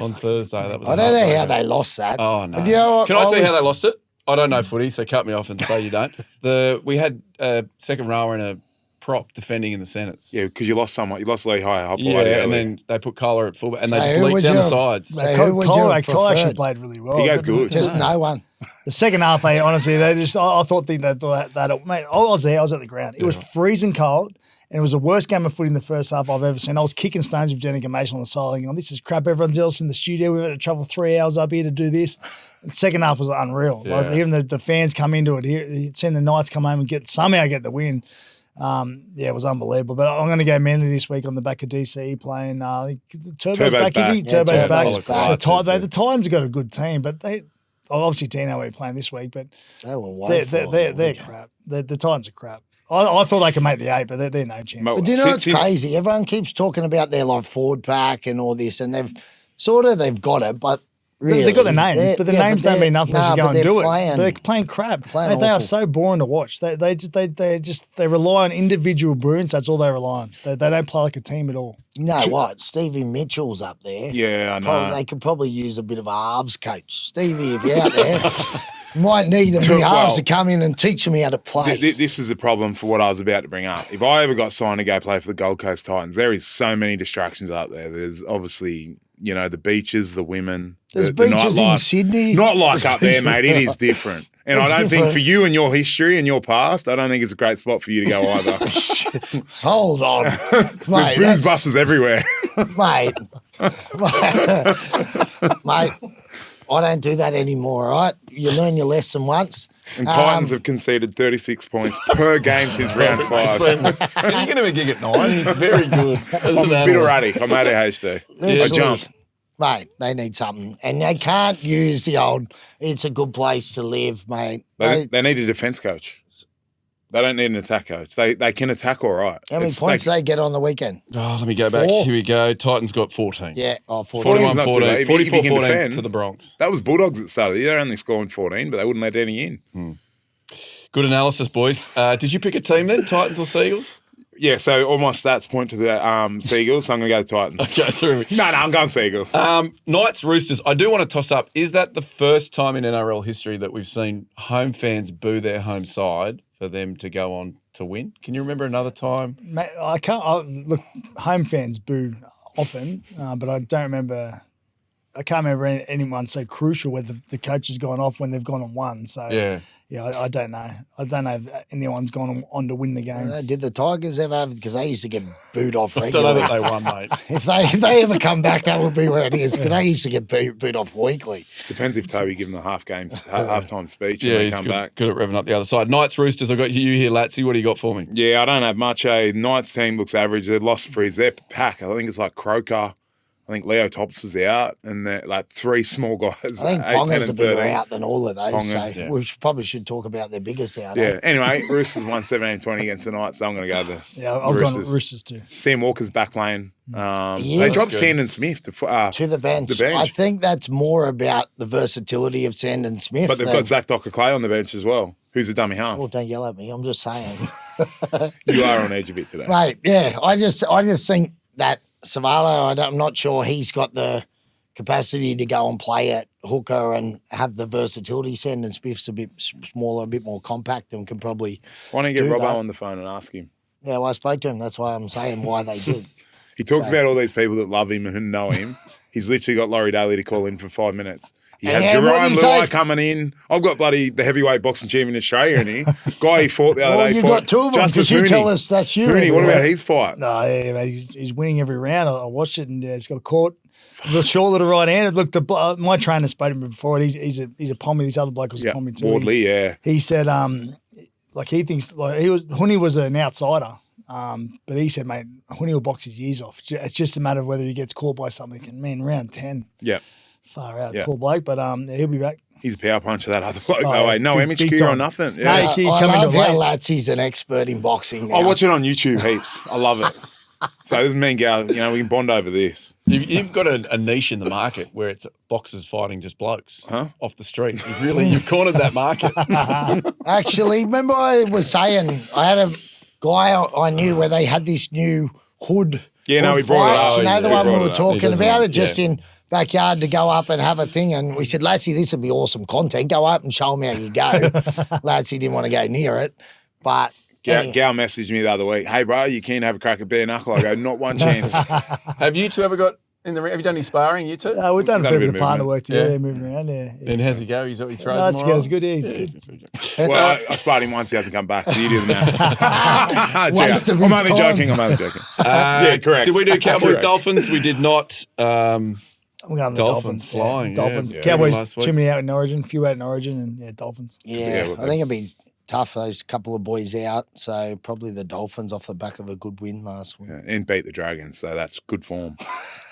on Thursday. That was. I don't know how they lost that. Oh no! You know, Can I tell you how they lost it? I don't know footy, so cut me off and say you don't. We had a second rower and a prop defending in the centres. Yeah, because you lost someone. You lost Lee High. Yeah, and then they put Kohler at fullback and they just leaked down the sides. Kohler actually played really well. He goes good. Just no one. The second half, I thought that mate, I was there, I was at the ground. It was freezing cold. And it was the worst game of footy in the first half I've ever seen. I was kicking stones with Jenny Mason on the side, going, this is crap. Everyone else in the studio, we've had to travel 3 hours up here to do this. And the second half was unreal. Yeah. Like, even the fans come into it here, seeing the Knights come home and somehow get the win. It was unbelievable. But I'm going to go Manly this week on the back of DCE playing. Turbo's back, is he? Turbo's back. The Titans have got a good team, but obviously Dino will be playing this week, but they were they're crap. The Titans are crap. I thought they could make the 8, but they're no chance. Mo- But do you know what's Since- crazy? Everyone keeps talking about their like forward pack and all this, and they've got it, but really, They've got the names, but the names don't mean nothing if you go and do it. They're playing crap. Mate, they are so boring to watch. They rely on individual brilliance. That's all they rely on. They don't play like a team at all. You know what? Stevie Mitchell's up there. Yeah, I know. They could probably use a bit of a halves coach. Stevie, if you're out there, you might need a few halves to come in and teach me how to play. This is the problem for what I was about to bring up. If I ever got signed to go play for the Gold Coast Titans, there is so many distractions up there. There's obviously, the beaches, the women. There's the beaches in nightlife. Sydney. Not like There's up there, beaches- mate. It is different. And It's I don't think different. for you and your history and your past, I don't think it's a great spot for you to go either. Hold on, There's mate. booze buses everywhere. Mate, mate, I don't do that anymore, all right? You learn your lesson once. And Titans have conceded 36 points per game since round 5. Can you get him a gig at 9? He's very good. I'm a bit erratic. I'm ADHD. I Literally, jump. Mate, they need something. And they can't use the old, it's a good place to live, mate. They need a defence coach. They don't need an attack coach. They can attack all right. How many points do they get on the weekend? Oh, let me go back. 4. Here we go. Titans got 14. Yeah, 14. 41 not too 14. bad. If you can 44 14 defend. to the Bronx. That was Bulldogs at the start of the year. They're only scoring 14, but they wouldn't let any in. Good analysis, boys. Did you pick a team then, Titans or Seagulls? Yeah, so all my stats point to the Seagulls, so I'm going to go Titans. Okay, terrific. No, I'm going Seagulls. Knights, Roosters. I do want to toss up. Is that the first time in NRL history that we've seen home fans boo their home side for them to go on to win? Can you remember another time? Mate, look, home fans boo often, but I don't remember. I can't remember anyone so crucial where the coach has gone off when they've gone and won. So I don't know. I don't know if anyone's gone on to win the game. Did the Tigers ever have, because they used to get booed off I don't know regularly. that they won, mate. If they ever come back, that would be where it is, because they used to get booed off weekly. Depends if Toby give them the halftime speech and Yeah, they he's come good, back. good at revving up the other side. Knights, Roosters. I got you here, Latsy. What do you got for me? Yeah, I don't have much. Knights team looks average. They're lost for their pack. I think it's like Croker. I think Leo Tops is out, and they're like 3 small guys. I think 8, 10 Ponga's a and bigger 13. out than all of those, Ponga, so yeah. we probably should talk about their biggest out. Yeah. Anyway, Roosters won 17-20 against the Knights, so I'm going to go the I've Roosters. gone Roosters too. Sam Walker's back playing. He They is. dropped Good. Sandon Smith to To the bench. I think that's more about the versatility of Sandon Smith. but they've than- got Zach Docker-Clay on the bench as well, who's a dummy half. Oh, don't yell at me. I'm just saying. You are on edge a bit today. Mate, yeah, I just think that Ciraldo, I'm not sure he's got the capacity to go and play at hooker and have the versatility. Sandon Smith's a bit smaller, a bit more compact, and can probably. Why don't you get do Robbo that. on the phone and ask him? Yeah, well, I spoke to him. That's why I'm saying why they did. He talks about all these people that love him and who know him. He's literally got Laurie Daly to call in for 5 minutes. He And had what Jerome did he say? Luai coming in. I've got bloody the heavyweight boxing champion in Australia in here. Guy he fought the other Well, day. you fought got 2 of them. Justice Did you Mooney. tell us that's you? Mooney, what everywhere? about his fight? No, yeah, mate, he's winning every round. I watched it and he's got caught. The short little right hand. Look, my trainer spoke to me before. He's a pommy. This other bloke was a pommy too. Wardley, yeah. He said, like he thinks like Hooney was an outsider. But he said, mate, Hooney will box his ears off. It's just a matter of whether he gets caught by something. And man, round 10, Yeah. far out, Yeah. cool bloke. But he'll be back. He's a power puncher, that other bloke. Oh, no way. No big MHQ or time. nothing. No, Yeah. he I come love into how late. Latsy's an expert in boxing now. I watch it on YouTube heaps. I love it. So it doesn't mean, Gal, we can bond over this. You've got a niche in the market where it's boxers fighting just blokes off the street. You've cornered that market. Actually, remember I was saying I had a guy I knew where they had this new hood. Yeah, no, hood he brought it fights. up. You know He the one we brought were it up. talking He does about one, it, just yeah. in backyard to go up and have a thing. And we said, Latsy, this would be awesome content. Go up and show them how you go. Latsy didn't want to go near it, but. Gal messaged me the other week, hey, bro, you keen to have a crack at bare knuckle? I go, not one chance. Have you two ever got in the ring? Have you done any sparring, you two? We've done a fair bit of partner movement. work together, Yeah. moving around. Yeah. Then how's he go? He throws them That's all right? good. He's good. Well, I sparred him once, he hasn't come back, so you do the math. Waste of I'm his only time. joking, I'm only joking. Yeah, correct. Did we do Cowboys Correct. Dolphins? We did not. I'm going the Dolphins flying, yeah. Dolphins. Yeah. Cowboys, Last week. too many out in Origin, few out in Origin, and Dolphins. Yeah, well, I think it'd be tough for those couple of boys out. So probably the Dolphins off the back of a good win last week. Yeah, and beat the Dragons, so that's good form.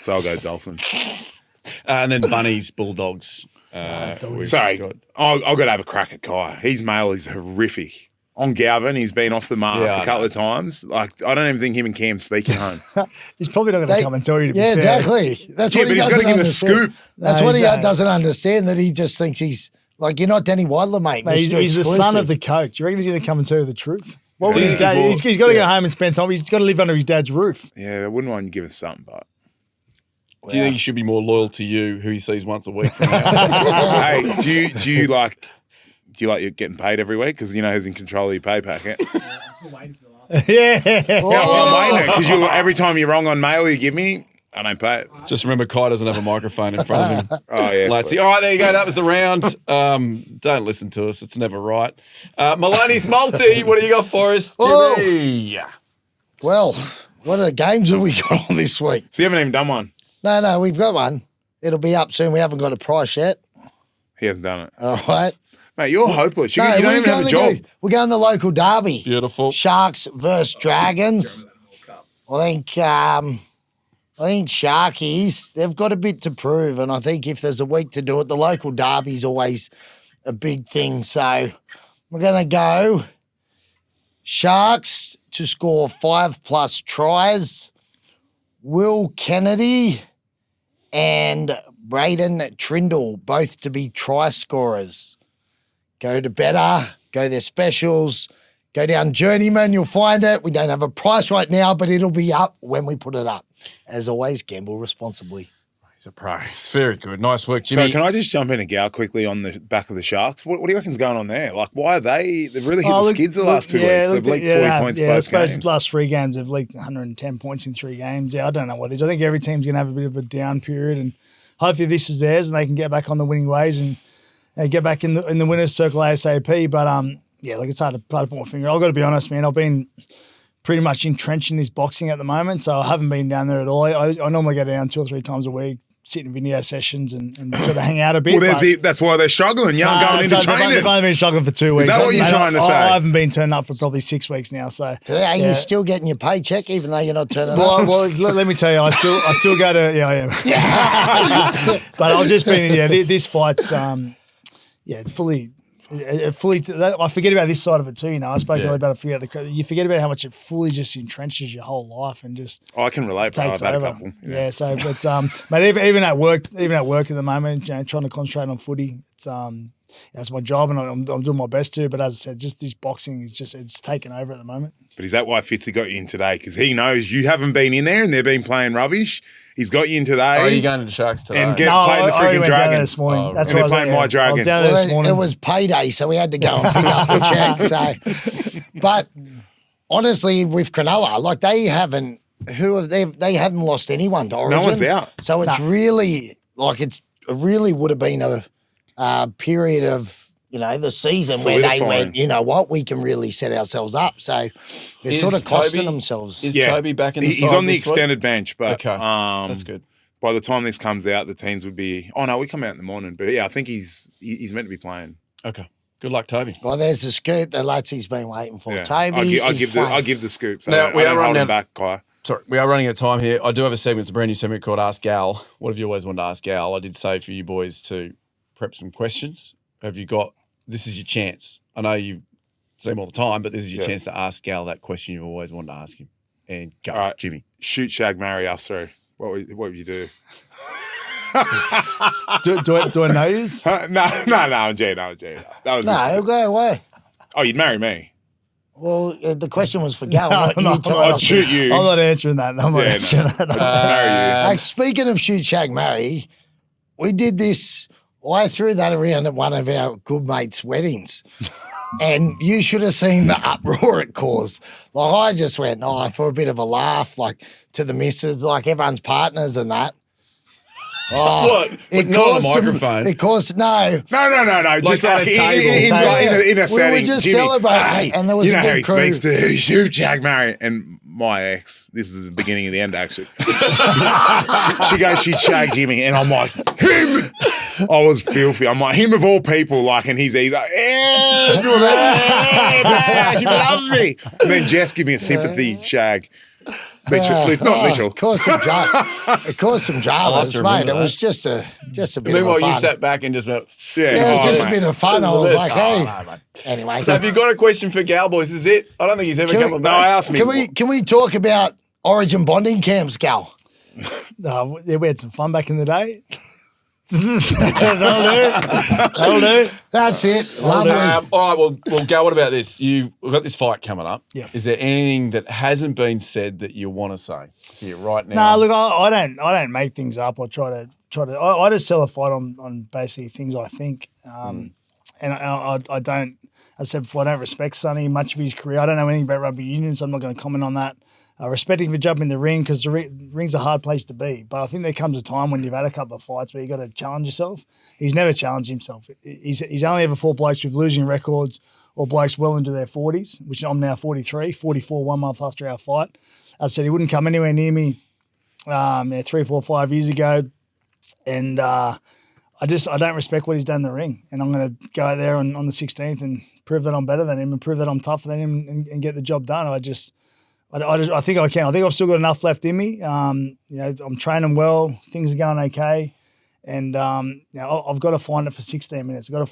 So I'll go Dolphins. And then Bunnies, Bulldogs. Dogs. Sorry, I've got to have a crack at Kai. His mail is horrific. on Galvin, he's been off the mark Yeah, a couple of times. Like, I don't even think him and Cam speak at home. He's probably not going to come and tell you to be fair. exactly. That's what but he he's got doesn't to give a understand. scoop. That's No, what he he don't. doesn't understand, that he just thinks he's like, you're not Danny Wilder, mate. Mate, Mr. he's the son Exclusive. of the coach. You reckon he's going to come and tell you the truth? What would Yeah. his dad? He's got to go home and spend time. He's got to live under his dad's roof. Yeah, I wouldn't mind you giving something, but. Do you think he should be more loyal to you, who he sees once a week from now? Hey, do you like you getting paid every week? Because, who's in control of your pay packet. Yeah. Yeah, well, I'm waiting because every time you're wrong on mail you give me, I don't pay it. Just remember, Kai doesn't have a microphone in front of him. Oh, yeah. Latsy. All right, there you go. That was the round. Don't listen to us. It's never right. Maloney's multi. What do you got for us, Oh. Jimmy? Well, what are the games have we got on this week? So you haven't even done one. No, we've got one. It'll be up soon. We haven't got a price yet. He hasn't done it. All right. Mate, you're hopeless. You No, don't we're even have a going job. we're going the local derby. Beautiful. Sharks versus Dragons. I think Sharkies, they've got a bit to prove, and I think if there's a week to do it, the local derby's always a big thing. So we're going to go Sharks to score 5+ tries, Will Kennedy and Braden Trindle both to be try scorers. Go to better, go their specials, go down Journeyman, you'll find it. We don't have a price right now, but it'll be up when we put it up. As always, gamble responsibly. He's a pro. It's very good. Nice work, So Jimmy. can I just jump in and go quickly on the back of the Sharks? What do you reckon's going on there? Like, why are they've really hit the skids the last 2 weeks? They've leaked 40 points I both suppose games. the last 3 games they've leaked 110 points in 3 games. Yeah, I don't know what it is. I think every team's going to have a bit of a down period, and hopefully this is theirs and they can get back on the winning ways and get back in the winner's circle ASAP. But it's hard to put my finger. I've got to be honest, man. I've been pretty much entrenched in this boxing at the moment, so I haven't been down there at all. I normally go down 2 or 3 times a week, sit in video sessions and sort of hang out a bit. Well, that's why they're struggling. You aren't going into training. They've only been struggling for 2 weeks. Is that what you're trying to say? I haven't been turning up for probably 6 weeks now. So Are you still getting your paycheck even though you're not turning up? Well, let me tell you, I still go to I am. But I've just been this fight's it's fully. I forget about this side of it too. I spoke earlier about you forget about how much it fully just entrenches your whole life and just I can relate, bro. I've takes had over. a couple. Yeah, so but mate, even at work at the moment, trying to concentrate on footy. That's my job, and I'm doing my best to. But as I said, just this boxing is it's taken over at the moment. But is that why Fitzy got you in today? Because he knows you haven't been in there and they've been playing rubbish. He's got you in today. Are you going to the Sharks today? And I playing the already freaking went down there Dragons. this morning. Oh, That's and why they're I was playing my I was Dragons. down there this morning. It was payday, so we had to go and pick up the check. So, but honestly, with Cronulla, like they haven't lost anyone to Origin. No one's out. So it's really it really would have been a period of the season where they Solidifying. went, you know what, we can really set ourselves up. So they're Is sort of costing Toby- themselves. Is Toby back in the He's side on the this week? extended bench, but Okay, that's good. by the time this comes out, the teams would be. Oh no, we come out in the morning, but yeah, I think he's meant to be playing. Okay. Good luck, Toby. Well, there's the scoop that Latsy's been waiting for. Yeah. Toby, I give playing. the scoop. So Now, I we don't are hold running him out- back, Kai. Sorry, we are running out of time here. I do have a segment. It's a brand new segment called Ask Gal. What have you always wanted to ask Gal? I did say for you boys to prep some questions. Have you got? This is your chance. I know you see him all the time, but this is your chance to ask Gal that question you've always wanted to ask him. And go, All right. Jimmy. Shoot, shag, marry us through. What would you do? do I know you? No, I'm G. That was No, he'll go away. Oh, you'd marry me. Well, the question was for Gal. not you to I'd ask. shoot you. I'm not answering that. I'm not answering that. I'd marry you. Like, speaking of shoot, shag, marry, we did this. I threw that around at one of our good mates' weddings. And you should have seen the uproar it caused. Like, I just went, for a bit of a laugh, like, to the missus, like, everyone's partners and that. Oh, What? It Not on caused the microphone. It caused, no. No. Just at like a table. in a We setting. were just Jimmy, celebrating, hey, and there was you a know how big he crew. speaks to shoot, shag, marry, and my ex. This is the beginning of the end, actually. she goes, she'd shag Jimmy, and I'm like, him. I was filthy. I'm like, him of all people, like, and he's like, she loves me. And then Jess give me a sympathy shag. Literally, not literal. It caused some dramas, mate. It was just a bit Meanwhile, of fun. you sat back and just went, Yeah, just a bit of fun. I was like, hey. no, mate. Anyway. So have you got a question for Cowboys? Is it? I don't think he's ever come on. No, I asked me. Can we talk about Origin bonding camps, Gal? No, yeah, we had some fun back in the day. That'll do. That's it. Lovely. All right, well, Gal, what about this? We've got this fight coming up. Yeah. Is there anything that hasn't been said that you want to say here right now? No, look, I don't make things up. I try to. I just sell a fight on basically things I think, and I don't. As I said before, I don't respect Sonny much of his career. I don't know anything about rugby union, so I'm not going to comment on that. Respecting for jumping the ring because the ring's a hard place to be. But I think there comes a time when you've had a couple of fights where you got to challenge yourself. He's never challenged himself. He's only ever fought blokes with losing records or blokes well into their 40s, which I'm now 43, 44 1 month after our fight. As I said, he wouldn't come anywhere near me 3, 4, 5 years ago. And I don't respect what he's done in the ring. And I'm going to go out there on the 16th and prove that I'm better than him and prove that I'm tougher than him and get the job done. I think I can. I think I've still got enough left in me. I'm training well. Things are going okay, and I've got to find it for 16 minutes. I've got to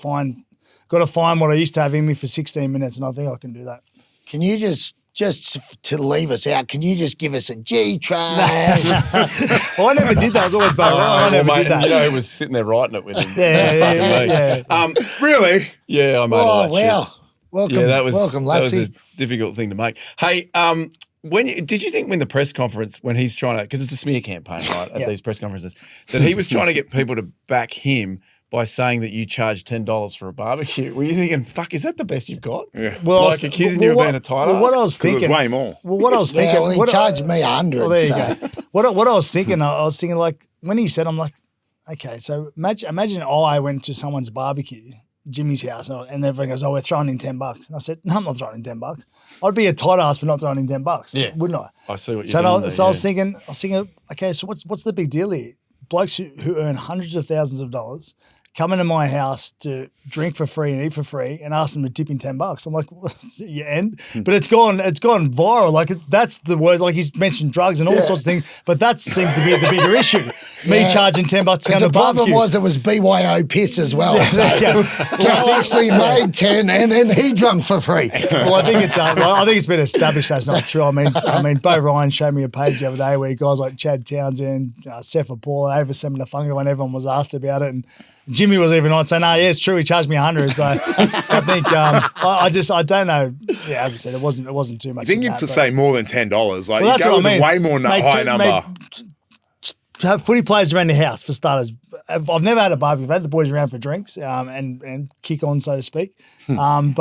find what I used to have in me for 16 minutes, and I think I can do that. Can you just to leave us out? Can you just give us a G train? Well, I never did that. I was always Bo. I never did that. You know, he was sitting there writing it with him. Yeah. Really? Yeah, I made all that wow. shit. Welcome, welcome, that was Latsy. a difficult thing to make. Hey, did you think when the press conference, when he's trying to, because it's a smear campaign, right, at these press conferences, that he was trying to get people to back him by saying that you charge $10 for a barbecue? Were you thinking, fuck, is that the best you've got? Yeah. Well, like accusing you of being a tight ass? What I was thinking, It was way more. Well, what I was thinking, Yeah, well, he charged me 100. Well, there you so. go. What I was thinking, like when he said, I'm like, okay, so imagine I went to someone's barbecue, Jimmy's house, and everyone goes, "Oh, we're throwing in $10." And I said, "No, I'm not throwing in $10. I'd be a tight ass for not throwing in $10, wouldn't I?" I see what you're doing. I was thinking, okay, so what's the big deal here? Blokes who earn hundreds of thousands of dollars come into my house to drink for free and eat for free and ask them to tip in $10. I'm like, but it's gone viral. Like that's the word. Like he's mentioned drugs and all sorts of things, but that seems to be the bigger issue. Me charging $10 to The problem was it was BYO piss as well. So Cal actually made 10 and then he drunk for free. Well, I think it's been established that's not true. I mean, Bo Ryan showed me a page the other day where guys like Chad Townsend, Sefa Paul, Ava Seminafunga, when everyone was asked about it, and Jimmy was even on saying, "No, yeah, it's true. He charged me 100." So I think I don't know. Yeah, as I said, it wasn't too much. I think to say more than $10, like you that's go what with I mean. a way more high number. Have footy players around the house for starters. I've never had a barbecue. I've had the boys around for drinks and kick on, so to speak. Yeah. And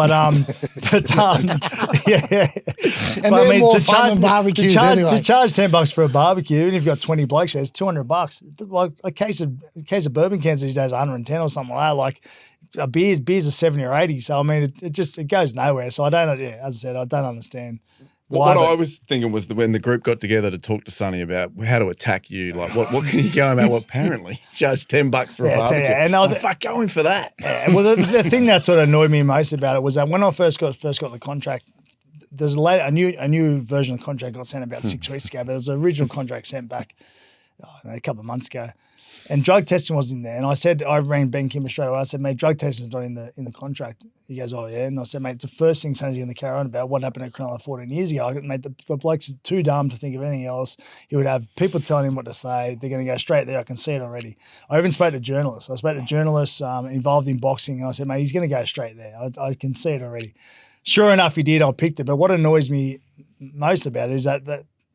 they're more fun than barbecues anyway. To charge $10 for a barbecue, even if you've got 20 blokes, it's $200. Like a case of bourbon cans these days, 110 or something like that. Like a beers are 70 or 80. So I mean, it goes nowhere. So I don't. Yeah, as I said, I don't understand. What I was thinking was that when the group got together to talk to Sonny about how to attack you, like what can you go about? Well, apparently charge $10 for a barbecue. And fuck going for that. Yeah, well, the thing that sort of annoyed me most about it was that when I first got the contract, there's a new version of the contract got sent about 6 weeks ago, but there's an original contract sent back a couple of months ago. And drug testing was in there. And I rang Ben Kimber straight away. I said, mate, drug testing's not in the contract. He goes, oh, yeah. And I said, mate, it's the first thing Sonny's going to carry on about what happened at Cronulla 14 years ago. Mate, the bloke's too dumb to think of anything else. He would have people telling him what to say. They're going to go straight there. I can see it already. I even spoke to journalists. I spoke to journalists involved in boxing, and I said, mate, he's going to go straight there. I can see it already. Sure enough, he did. I picked it. But what annoys me most about it is that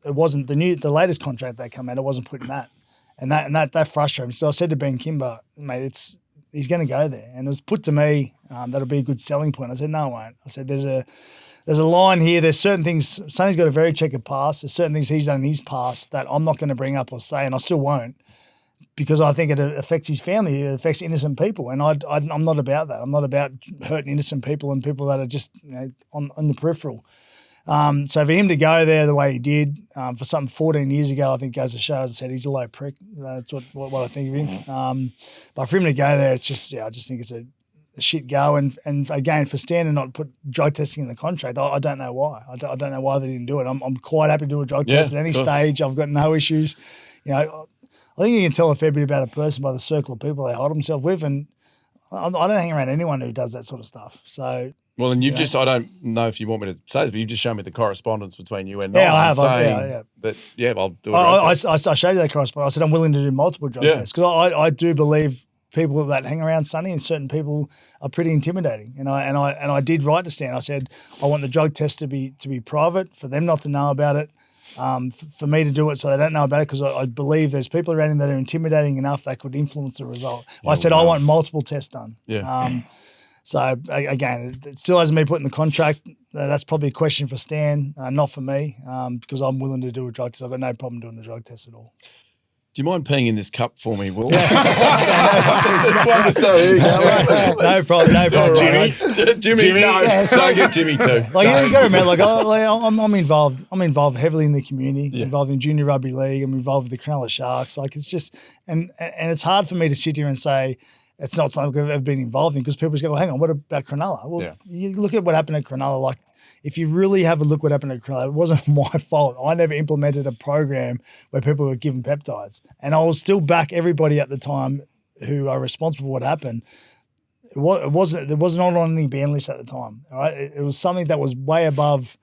it wasn't the latest contract that came out. It wasn't put in that. And that frustrated me. So I said to Ben Kimber, mate, he's going to go there. And it was put to me that'll be a good selling point. I said, no, it won't. I said, there's a line here. There's certain things. Sonny's got a very checkered past. There's certain things he's done in his past that I'm not going to bring up or say, and I still won't, because I think it affects his family. It affects innocent people, and I'm not about that. I'm not about hurting innocent people and people that are just on the peripheral. So for him to go there the way he did for something 14 years ago, I think goes to show, as I said, he's a low prick. That's what I think of him. But for him to go there, it's just, I just think the shit go. And again, for Stan to not put drug testing in the contract, I don't know why. I don't know why they didn't do it. I'm quite happy to do a drug test at any stage. I've got no issues. You know, I think you can tell a fair bit about a person by the circle of people they hold themselves with, and I don't hang around anyone who does that sort of stuff. So. Well, and you've I don't know if you want me to say this, but you've just shown me the correspondence between you and Nolan. I have. I'll do it. I showed you that correspondence. I said I'm willing to do multiple drug tests because I do believe people that hang around Sonny and certain people are pretty intimidating. And I did write to Stan. I said I want the drug test to be private, for them not to know about it, for me to do it so they don't know about it, because I believe there's people around him that are intimidating enough that could influence the result. I said I want multiple tests done. Yeah. So, again, it still hasn't been put in the contract. That's probably a question for Stan, not for me, because I'm willing to do a drug test. I've got no problem doing a drug test at all. Do you mind peeing in this cup for me, Will? No problem. Jimmy. No, get Jimmy too. Like, you got to remember, I'm involved heavily in the community, involved in junior rugby league. I'm involved with the Cronulla Sharks. Like, it's just, and it's hard for me to sit here and say, it's not something I've ever been involved in, because people just go, well, hang on, what about Cronulla? Well, you look at what happened at Cronulla. Like, if you really have a look what happened at Cronulla, it wasn't my fault. I never implemented a program where people were given peptides. And I will still back everybody at the time who are responsible for what happened. It wasn't on any ban list at the time. All right? It was something that was way above.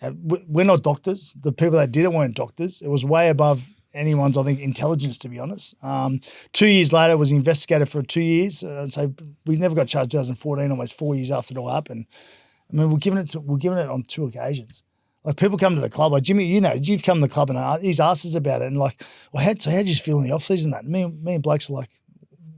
We're not doctors. The people that did it weren't doctors. It was way above anyone's, I think, intelligence, to be honest. 2 years later, was investigated for 2 years. So we never got charged 2014, almost 4 years after it all happened. I mean, we're giving it on 2 occasions. Like, people come to the club, like Jimmy, you've come to the club and he's asked us about it, and like, well, how did you feel in the off season? That me and Blake's are like,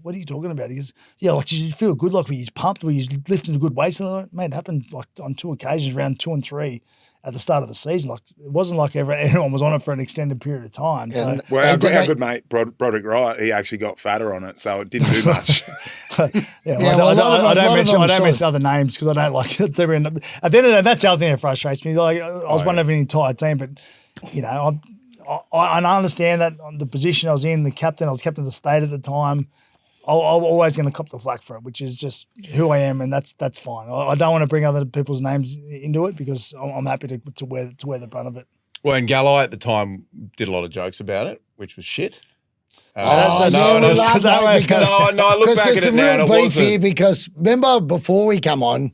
what are you talking about? He goes, yeah, like, did you feel good? Like, were you pumped? Were you lifting good weights? And like, mate, it happened like on 2 occasions, round 2 and 3. At the start of the season, like, it wasn't like everyone was on it for an extended period of time. So. Well, our good mate Broderick Wright, he actually got fatter on it, so it didn't do much. I don't mention other names because I don't like it. At the end of the day, that's the other thing that frustrates me. Like, I was one of an entire team, but I understand that on the position I was in, I was captain of the state at the time. I'm always going to cop the flack for it, which is just who I am, and that's fine. I don't want to bring other people's names into it because I'm happy to wear the brunt of it. Well, and Galli at the time did a lot of jokes about it, which was shit. I look back at it now, and it wasn't. Here because remember before we come on,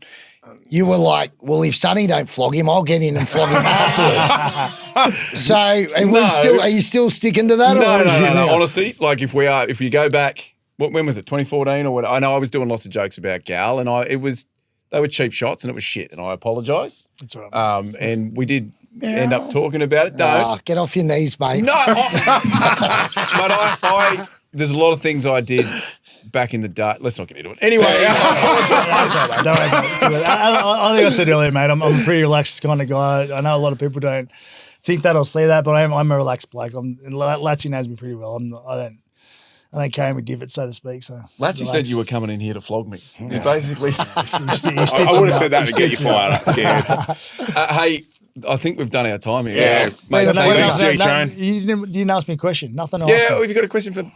you were like, well, if Sonny don't flog him, I'll get in and flog him afterwards. So, are you still sticking to that? No. Honestly, like, if you go back. When was it? 2014 or what? I know I was doing lots of jokes about Gal, and they were cheap shots, and it was shit, and I apologise. That's right. And we did end up talking about it. Don't get off your knees, mate. No, but there's a lot of things I did back in the day. Let's not get into it. Anyway, that's right, mate. I think I said earlier, mate. I'm a pretty relaxed kind of guy. I know a lot of people don't think that or see that, but I'm a relaxed bloke. Latsy knows me pretty well. I don't carry my divot, so to speak. So Latsy said you were coming in here to flog me. Yeah. He basically said, I would have said that to get you fired up, scared. Hey, I think we've done our time here. Yeah. You didn't ask me a question. Nothing else. Yeah, we've got a question for...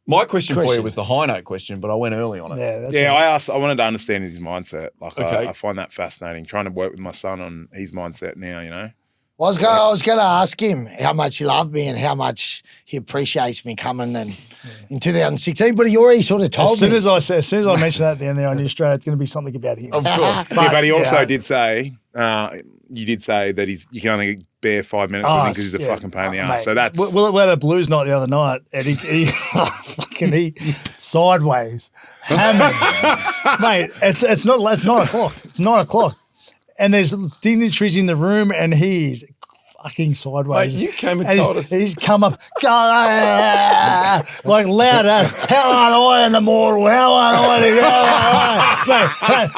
My question for you was the high note question, but I went early on it. I wanted to understand his mindset. Like, I find that fascinating, trying to work with my son on his mindset now, you know. Well, I was going to ask him how much he loved me and how much he appreciates me coming in 2016, but he already sort of told me. As soon as I mentioned that at the end there, I knew straight away it's going to be something about him. Of course. But he also did say, you did say that you can only bear 5 minutes with him because he's a fucking pain in the ass. So that's... We had a blues night the other night, and he sideways hammered. Mate, it's 9 o'clock. It's 9 o'clock. And there's dignitaries in the room, and he's fucking sideways. Mate, you came and told us. He's come up, like loud as, how aren't I in the mortal? How aren't I?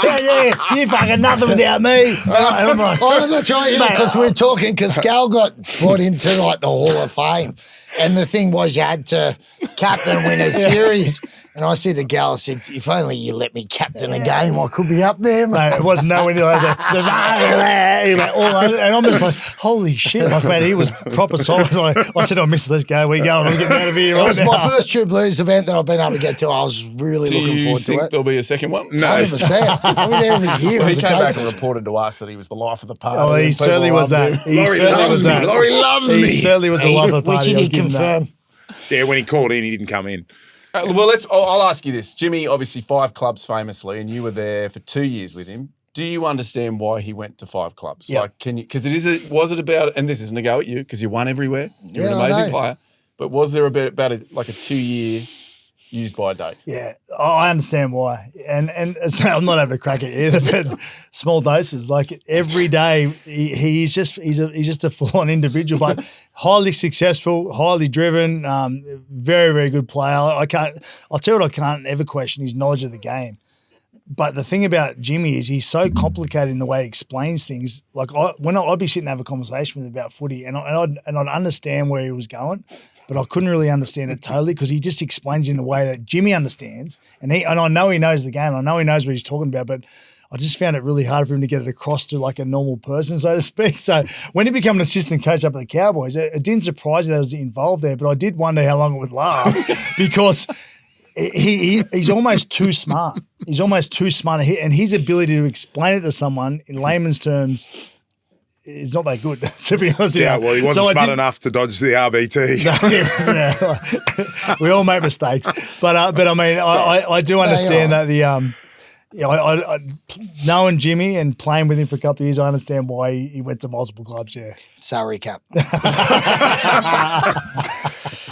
Mate, you fucking nothing without me. And I'm like, that's right, because we're talking, because Gal got brought into like the Hall of Fame, and the thing was you had to captain win a series. And And I said to Gal, I said, if only you let me captain a game, I could be up there, mate. No, it was nowhere near like that. All over, and I'm just like, holy shit. Like, man, he was proper solid. I said, miss, let's go. We're going. I'm getting out of here It right was now. my first TrueBlues event that I've been able to get to. I was really looking Do you forward to think it. there'll be a second one? No. 100%. I'll be there every year. Well, he It was a came great back and time. reported to us that he was the life of the party. Oh, he and people certainly was loved that. him. He Laurie certainly loves was me. that. Laurie loves He me. certainly was the love of the Which party. he I'll did give him that. confirm. Yeah, when he called in, he didn't come in. Well, I'll ask you this. Jimmy, obviously 5 clubs famously, and you were there for 2 years with him. Do you understand why he went to 5 clubs? Yep. Like, can you? Because was it about, and this isn't a go at you, because you won everywhere. You're Yeah, an I amazing know. player. But was there about a 2-year used by date? Yeah, I understand why, and I'm not having a crack at you, but small doses. Like every day, he's just a full-on individual, but highly successful, highly driven, very very good player. I'll tell you what, I can't ever question his knowledge of the game. But the thing about Jimmy is he's so complicated in the way he explains things. Like I'd be sitting and have a conversation with him about footy, and I'd understand where he was going, but I couldn't really understand it totally because he just explains in a way that Jimmy understands, and I know he knows the game. I know he knows what he's talking about, but I just found it really hard for him to get it across to like a normal person, so to speak. So when he became an assistant coach up at the Cowboys, it didn't surprise me that I was involved there, but I did wonder how long it would last because he's almost too smart. He's almost too smart, and his ability to explain it to someone in layman's terms is not that good, to be honest. Yeah, with you. well, he wasn't So I smart did- enough to dodge the RBT. No, he wasn't, yeah. We all make mistakes, but I mean, I do understand that I knowing Jimmy and playing with him for a couple of years, I understand why he went to multiple clubs. Yeah, Salary cap.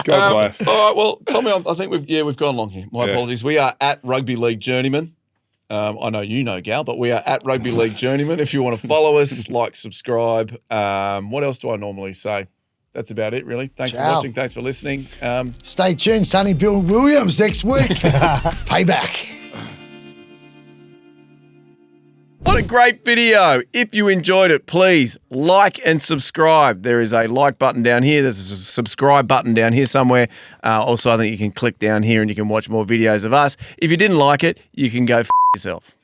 God bless. All right, well, Tommy, I think we've gone long here. My apologies. We are at Rugby League Journeyman. I know you know, Gal, but we are at Rugby League Journeyman. If you want to follow us, like, subscribe. What else do I normally say? That's about it, really. Thanks for Ciao. watching. Thanks for listening. Stay tuned. Sonny Bill Williams next week. Payback. What a great video. If you enjoyed it, please like and subscribe. There is a like button down here. There's a subscribe button down here somewhere. Also, I think you can click down here and you can watch more videos of us. If you didn't like it, you can go f yourself.